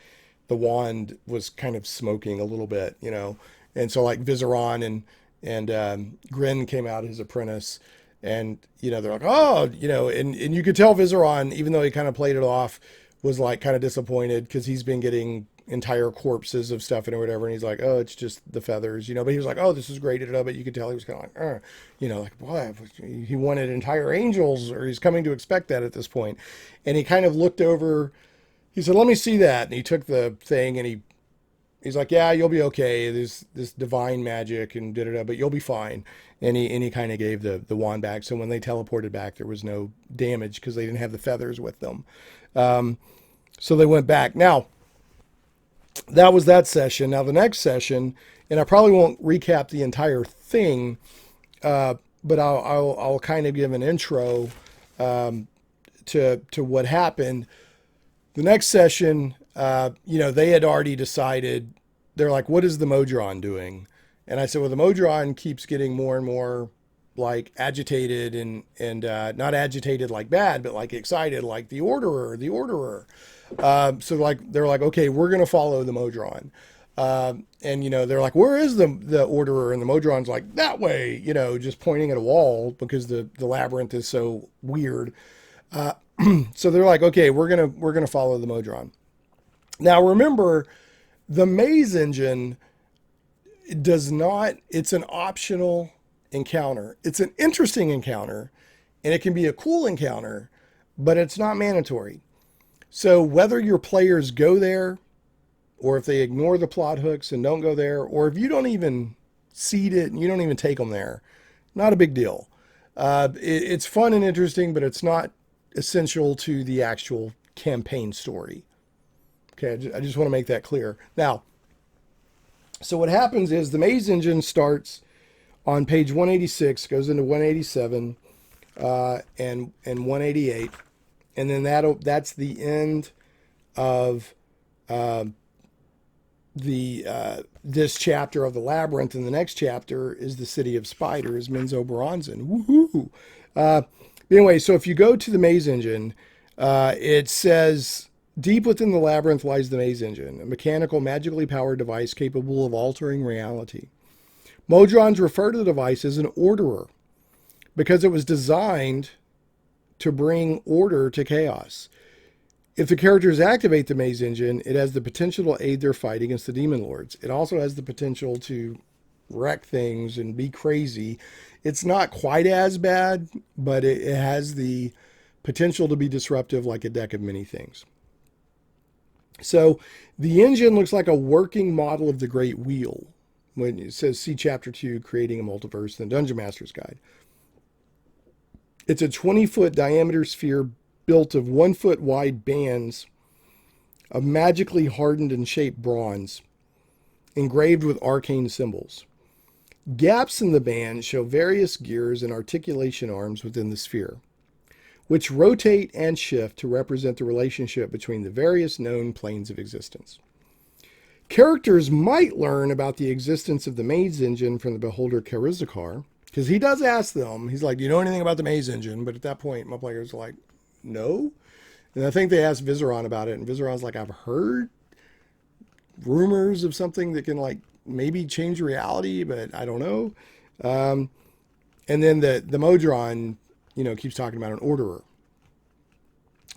wand was kind of smoking a little bit, and so like Viseron and Grin came out, his apprentice, and they're like, oh, and you could tell Viseron, even though he kind of played it off, was like kind of disappointed because he's been getting entire corpses of stuff and whatever, and he's like, oh, it's just the feathers, but he was like, oh, this is great, but you could tell he was kind of like, like, what? He wanted entire angels, or he's coming to expect that at this point. And he kind of looked over, he said, let me see that, and he took the thing, and he's like, yeah, you'll be okay. There's this divine magic and but you'll be fine. And he kind of gave the wand back. So when they teleported back, there was no damage because they didn't have the feathers with them. So they went back. Now, that was that session. Now the next session, and I probably won't recap the entire thing, but I'll kind of give an intro to what happened. The next session, they had already decided, they're like, what is the Modron doing? And I said, well, the Modron keeps getting more and more like agitated and not agitated like bad, but like excited, like the Orderer. So like, they're like, okay, we're going to follow the Modron. And they're like, where is the Orderer? And the Modron's like, that way, just pointing at a wall because the labyrinth is so weird. So they're like, okay, we're going to follow the Modron. Now remember, the maze engine it's an optional encounter. It's an interesting encounter, and it can be a cool encounter, but it's not mandatory. So whether your players go there, or if they ignore the plot hooks and don't go there, or if you don't even seed it and you don't even take them there, not a big deal. It's fun and interesting, but it's not essential to the actual campaign story. Okay, I just want to make that clear. Now, so what happens is the maze engine starts on page 186, goes into 187 and 188, and then that's the end of this chapter of the Labyrinth, and the next chapter is the City of Spiders, Menzo Bronzen. Woohoo! Anyway, so if you go to the maze engine, it says, deep within the labyrinth lies the maze engine, a mechanical, magically powered device capable of altering reality. Modrons refer to the device as an orderer because it was designed to bring order to chaos. If the characters activate the maze engine, it has the potential to aid their fight against the demon lords. It also has the potential to wreck things and be crazy. It's not quite as bad, but it has the potential to be disruptive like a deck of many things. So the engine looks like a working model of the Great Wheel. When it says see Chapter 2, Creating a Multiverse in the Dungeon Master's Guide. It's a 20-foot diameter sphere built of 1-foot wide bands of magically hardened and shaped bronze, engraved with arcane symbols. Gaps in the band show various gears and articulation arms within the sphere, which rotate and shift to represent the relationship between the various known planes of existence. Characters might learn about the existence of the maze engine from the beholder Karizikar, because he does ask them, he's like, do you know anything about the maze engine? But at that point, my players are like, no. And I think they asked Vizeron about it, and Vizeron's like, I've heard rumors of something that can like maybe change reality, but I don't know. And then the Modron, keeps talking about an orderer.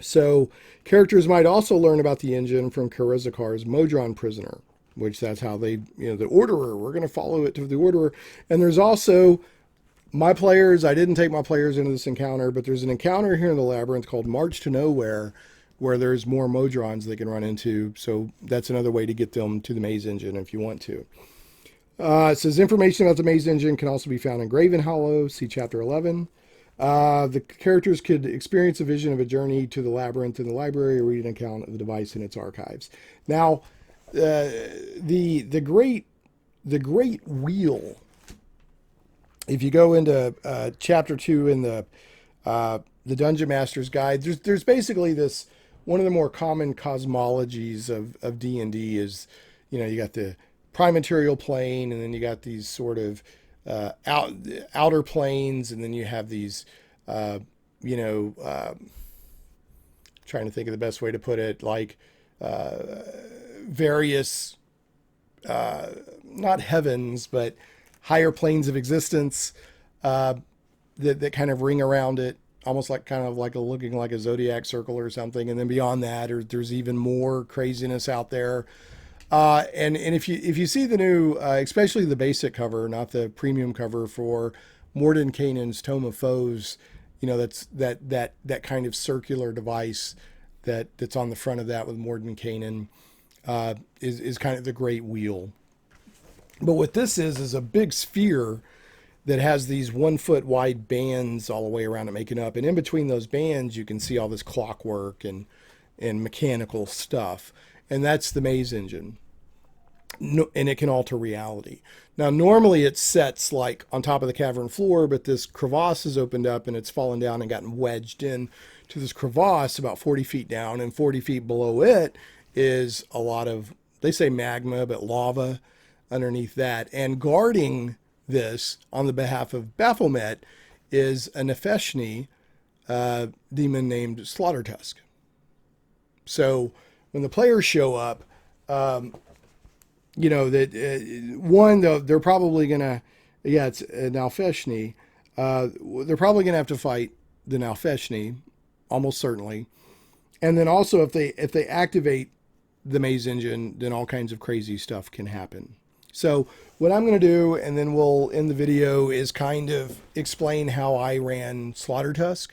So characters might also learn about the engine from Karizikar's Modron prisoner, which that's how they, the orderer, we're going to follow it to the orderer. And there's also my players, I didn't take my players into this encounter, but there's an encounter here in the Labyrinth called March to Nowhere, where there's more Modrons they can run into. So that's another way to get them to the maze engine if you want to. It says information about the maze engine can also be found in Graven Hollow, see Chapter 11. The characters could experience a vision of a journey to the labyrinth in the library or read an account of the device in its archives. Now, the great wheel. If you go into Chapter 2 in the Dungeon Master's Guide, there's basically this, one of the more common cosmologies of D&D is, you got the prime material plane, and then you got these sort of outer planes, and then you have these, trying to think of the best way to put it, like various, not heavens, but higher planes of existence that kind of ring around it, almost like looking like a zodiac circle or something. And then beyond that, there's even more craziness out there. And if you see the new, especially the basic cover, not the premium cover for Mordenkainen's Tome of Foes, that's that kind of circular device that's on the front of that with Mordenkainen, is kind of the Great Wheel. But what this is a big sphere that has these 1-foot wide bands all the way around it making up. And in between those bands, you can see all this clockwork and mechanical stuff. And that's the maze engine. No, and it can alter reality. Now, normally it sets like on top of the cavern floor, but this crevasse has opened up and it's fallen down and gotten wedged in to this crevasse about 40 feet down, and 40 feet below it is a lot of, they say magma, but lava underneath that. And guarding this on the behalf of Baphomet is a Nefeshni demon named Slaughtertusk. So when the players show up, they're probably going to, it's Nalfeshni. They're probably going to have to fight the Nalfeshni, almost certainly. And then also if they activate the maze engine, then all kinds of crazy stuff can happen. So what I'm going to do, and then we'll end the video, is kind of explain how I ran Slaughtertusk,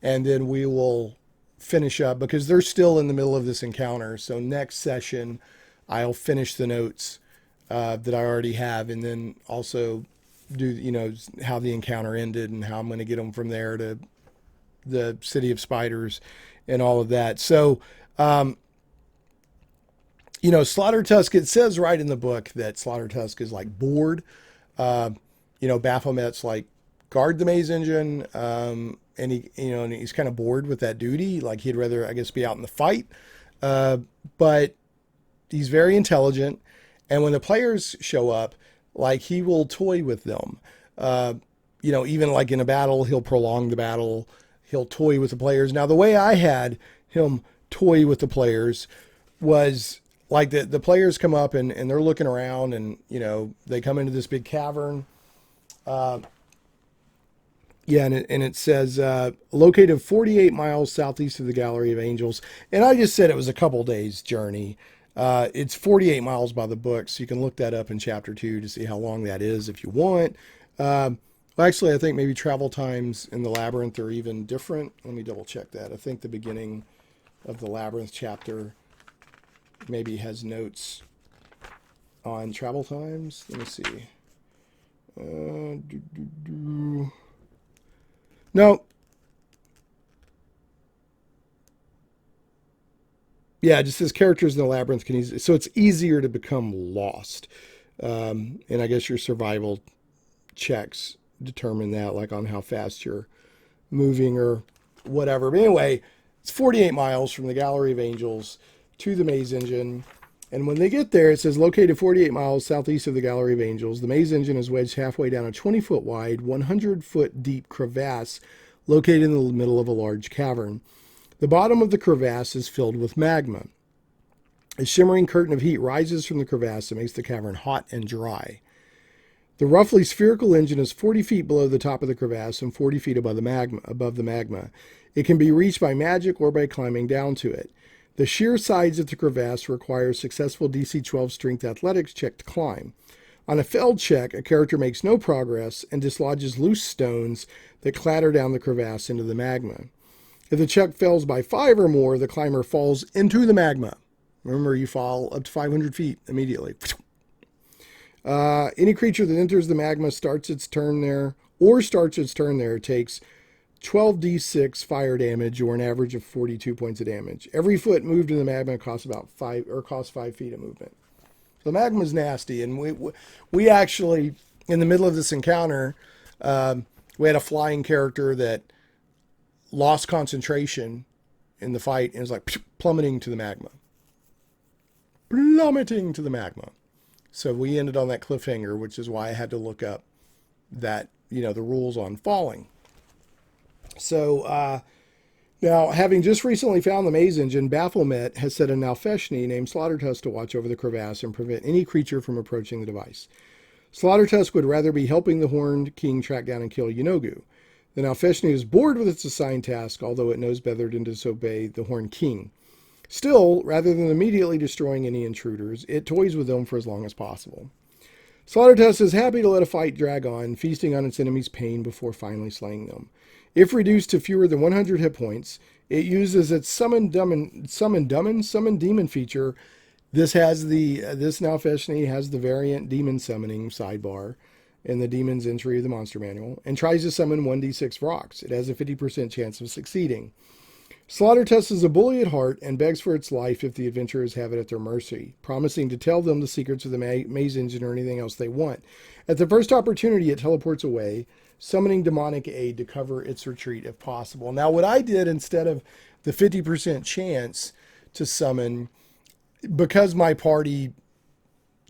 and then we will finish up because they're still in the middle of this encounter. So next session, I'll finish the notes that I already have, and then also do, how the encounter ended and how I'm going to get them from there to the City of Spiders and all of that. So, Slaughtertusk, it says right in the book that Slaughtertusk is like bored. Baphomet's like, guard the maze engine. And and he's kind of bored with that duty. Like he'd rather, I guess, be out in the fight. But he's very intelligent. And when the players show up, like he will toy with them. Even like in a battle, he'll prolong the battle. He'll toy with the players. Now, the way I had him toy with the players was like the players come up and they're looking around, and, they come into this big cavern. And it says, located 48 miles southeast of the Gallery of Angels. And I just said it was a couple days journey. It's 48 miles by the book, so you can look that up in chapter 2 to see how long that is if you want. Well, actually, I think maybe travel times in the Labyrinth are even different. Let me double check that. I think the beginning of the Labyrinth chapter maybe has notes on travel times. Let me see. No. Yeah, it just says characters in the Labyrinth can easily, so it's easier to become lost. And I guess your survival checks determine that, like on how fast you're moving or whatever. But anyway, it's 48 miles from the Gallery of Angels to the Maze Engine. And when they get there, it says located 48 miles southeast of the Gallery of Angels. The Maze Engine is wedged halfway down a 20-foot wide, 100-foot deep crevasse located in the middle of a large cavern. The bottom of the crevasse is filled with magma. A shimmering curtain of heat rises from the crevasse and makes the cavern hot and dry. The roughly spherical engine is 40 feet below the top of the crevasse and 40 feet above the magma. It can be reached by magic or by climbing down to it. The sheer sides of the crevasse require a successful DC 12 strength athletics check to climb. On a failed check, a character makes no progress and dislodges loose stones that clatter down the crevasse into the magma. If the check fails by 5 or more, the climber falls into the magma. Remember, you fall up to 500 feet immediately. Any creature that enters the magma starts its turn there takes 12d6 fire damage, or an average of 42 points of damage. Every foot moved in the magma costs 5 feet of movement. So the magma's nasty, and we actually, in the middle of this encounter, we had a flying character that lost concentration in the fight and was like plummeting to the magma. Plummeting to the magma. So we ended on that cliffhanger, which is why I had to look up that, the rules on falling. So now, having just recently found the Maze Engine, Baphomet has set a Nalfeshni named Slaughtertusk to watch over the crevasse and prevent any creature from approaching the device. Slaughtertusk would rather be helping the Horned King track down and kill Yenogu. The Nalfeshni is bored with its assigned task, although it knows better than to disobey the Horned King. Still, rather than immediately destroying any intruders, it toys with them for as long as possible. Slaughtertusk is happy to let a fight drag on, feasting on its enemy's pain before finally slaying them. If reduced to fewer than 100 hit points, it uses its Summon Demon feature. This Nalfeshni has the variant demon summoning sidebar in the demon's entry of the monster manual, and tries to summon 1d6 rocks. It has a 50% chance of succeeding. Slaughtertusk is a bully at heart and begs for its life if the adventurers have it at their mercy, promising to tell them the secrets of the Maze Engine or anything else they want. At the first opportunity, it teleports away, summoning demonic aid to cover its retreat if possible. Now, what I did instead of the 50% chance to summon, because my party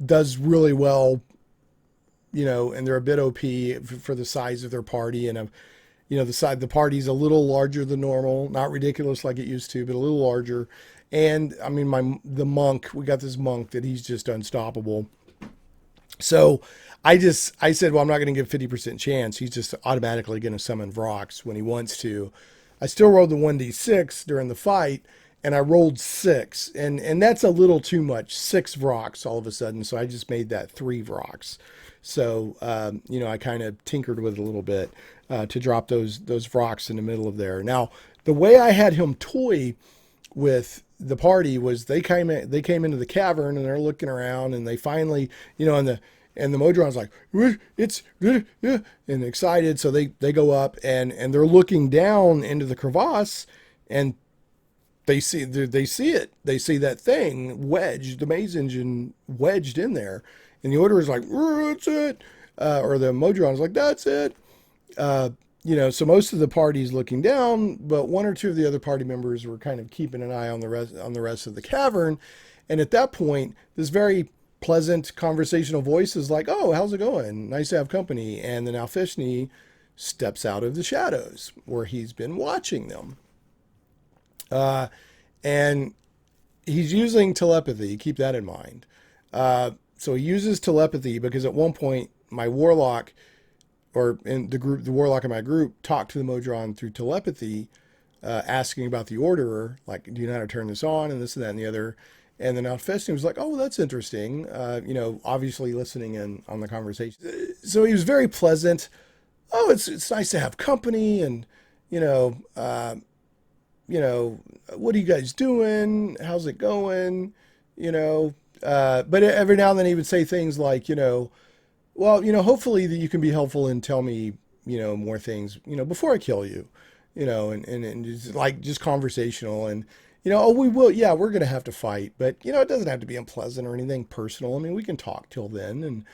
does really well, and they're a bit OP for the size of their party, and the party's a little larger than normal, not ridiculous like it used to, but a little larger. And I mean, we got this monk that he's just unstoppable. So I said, well, I'm not going to give 50% chance. He's just automatically going to summon Vrox when he wants to. I still rolled the 1d6 during the fight, and I rolled 6. And that's a little too much, 6 Vrox all of a sudden. So I just made that 3 Vrox. So, I kind of tinkered with it a little bit to drop those Vrox in the middle of there. Now, the way I had him toy with the party was they came into the cavern and they're looking around, and they finally, and the Modron's like, it's and excited. So they go up and they're looking down into the crevasse, and they see it. They see that thing wedged, the Maze Engine wedged in there. And the Order is like, that's it. Or the Modron's like, that's it. So most of the party's looking down, but 1 or 2 of the other party members were kind of keeping an eye on the rest of the cavern. And at that point, this very pleasant conversational voice is like, oh, how's it going? Nice to have company. And the Nalfeshni steps out of the shadows where he's been watching them. And he's using telepathy. Keep that in mind. So he uses telepathy because at one point my warlock, or in the warlock in my group, talked to the Modron through telepathy, asking about the Orderer, like, do you know how to turn this on, and this and that and the other. And then Outfest, he was like, "Oh, that's interesting." You know, obviously listening in on the conversation. So he was very pleasant. Oh, it's nice to have company, and you know, you know, what are you guys doing? How's it going? You know, but every now and then he would say things like, you know, well, you know, hopefully that you can be helpful and tell me, you know, more things, you know, before I kill you, you know, and it's like just conversational and, you know, oh, we will, yeah, we're going to have to fight, but, you know, it doesn't have to be unpleasant or anything personal. I mean, we can talk till then. And,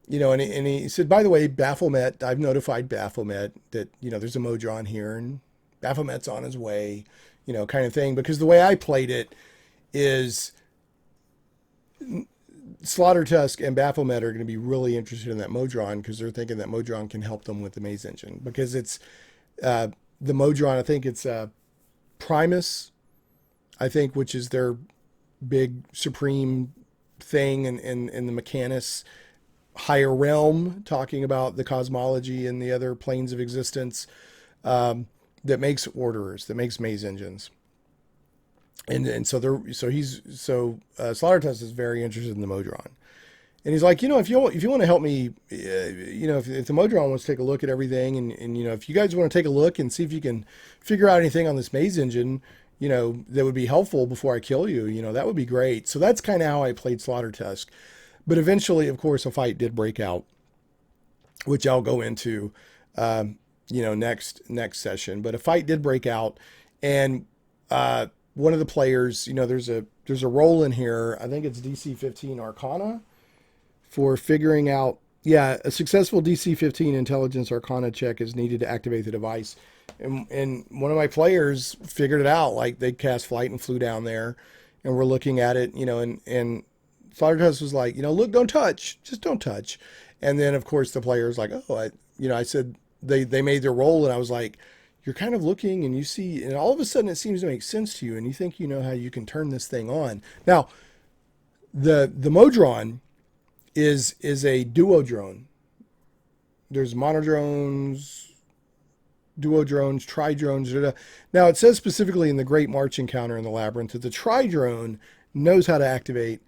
you know, and he said, by the way, Baphomet, I've notified Baphomet that, you know, there's a Modron here and Baphomet's on his way, you know, kind of thing. Because the way I played it is Slaughtertusk and Baphomet are going to be really interested in that Modron because they're thinking that Modron can help them with the maze engine because it's the Modron. I think it's Primus, I think, which is their big supreme thing in the Mechanus higher realm, talking about the cosmology and the other planes of existence, that makes orderers, that makes maze engines. And so Slaughtertusk is very interested in the Modron. And he's like, you know, if you want to help me, you know, if the Modron wants to take a look at everything, and you know, if you guys want to take a look and see if you can figure out anything on this maze engine, you know, that would be helpful before I kill you, you know, that would be great. So that's kind of how I played Slaughtertusk. But eventually, of course, a fight did break out, which I'll go into, you know, next session. But a fight did break out, and one of the players, you know, there's a roll in here. I think it's DC 15 Arcana for figuring out. Yeah, a successful DC 15 Intelligence Arcana check is needed to activate the device. And one of my players figured it out. Like they cast flight and flew down there, and we're looking at it, you know, and Slaughtertusk was like, you know, look, don't touch, just don't touch. And then of course the player's like, oh, I said they made their roll, and I was like, you're kind of looking and you see, and all of a sudden it seems to make sense to you, and you think you know how you can turn this thing on. Now, the Modron is a duodrone. There's monodrones, duodrones, tridrones. Now it says specifically in the Great March encounter in the Labyrinth that the tridrone knows how to activate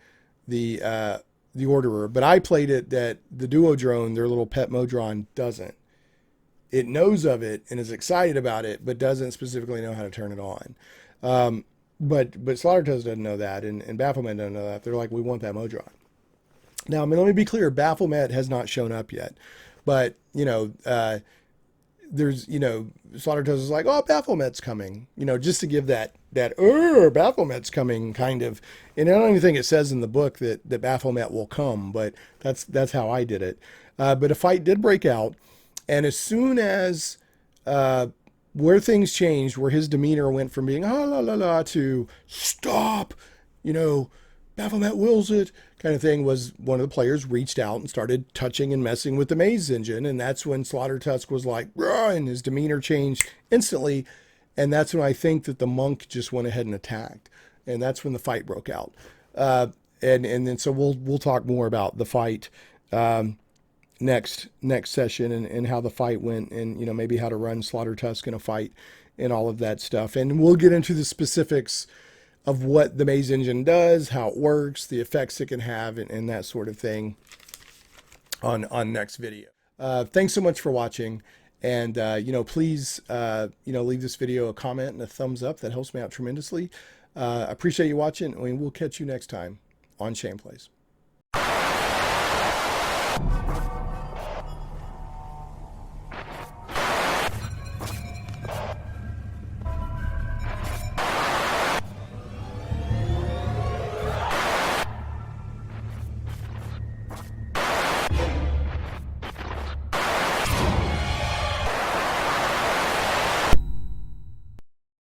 the orderer, but I played it that the duodrone, their little pet Modron, doesn't. It knows of it and is excited about it, but doesn't specifically know how to turn it on. But Slaughtertusk doesn't know that, and Baphomet doesn't know that. They're like, we want that Modron. Now, I mean, let me be clear. Baphomet has not shown up yet, but you know, there's, you know, Slaughtertusk is like, oh, Baphomet's coming, you know, just to give that Baphomet's coming kind of. And I don't even think it says in the book that Baphomet will come, but that's how I did it. But a fight did break out. And as soon as where things changed, where his demeanor went from being ah la la la to stop, you know, Baphomet wills it kind of thing, was one of the players reached out and started touching and messing with the maze engine, and that's when Slaughtertusk was like, rah, and his demeanor changed instantly, and that's when I think that the monk just went ahead and attacked, and that's when the fight broke out. And then so we'll talk more about the fight. Next session and how the fight went, and you know, maybe how to run Slaughtertusk in a fight and all of that stuff, and we'll get into the specifics of what the maze engine does, how it works, the effects it can have, and that sort of thing on next video. Thanks so much for watching, and you know, please you know, leave this video a comment and a thumbs up. That helps me out tremendously. I appreciate you watching, and we'll catch you next time on Shane Plays.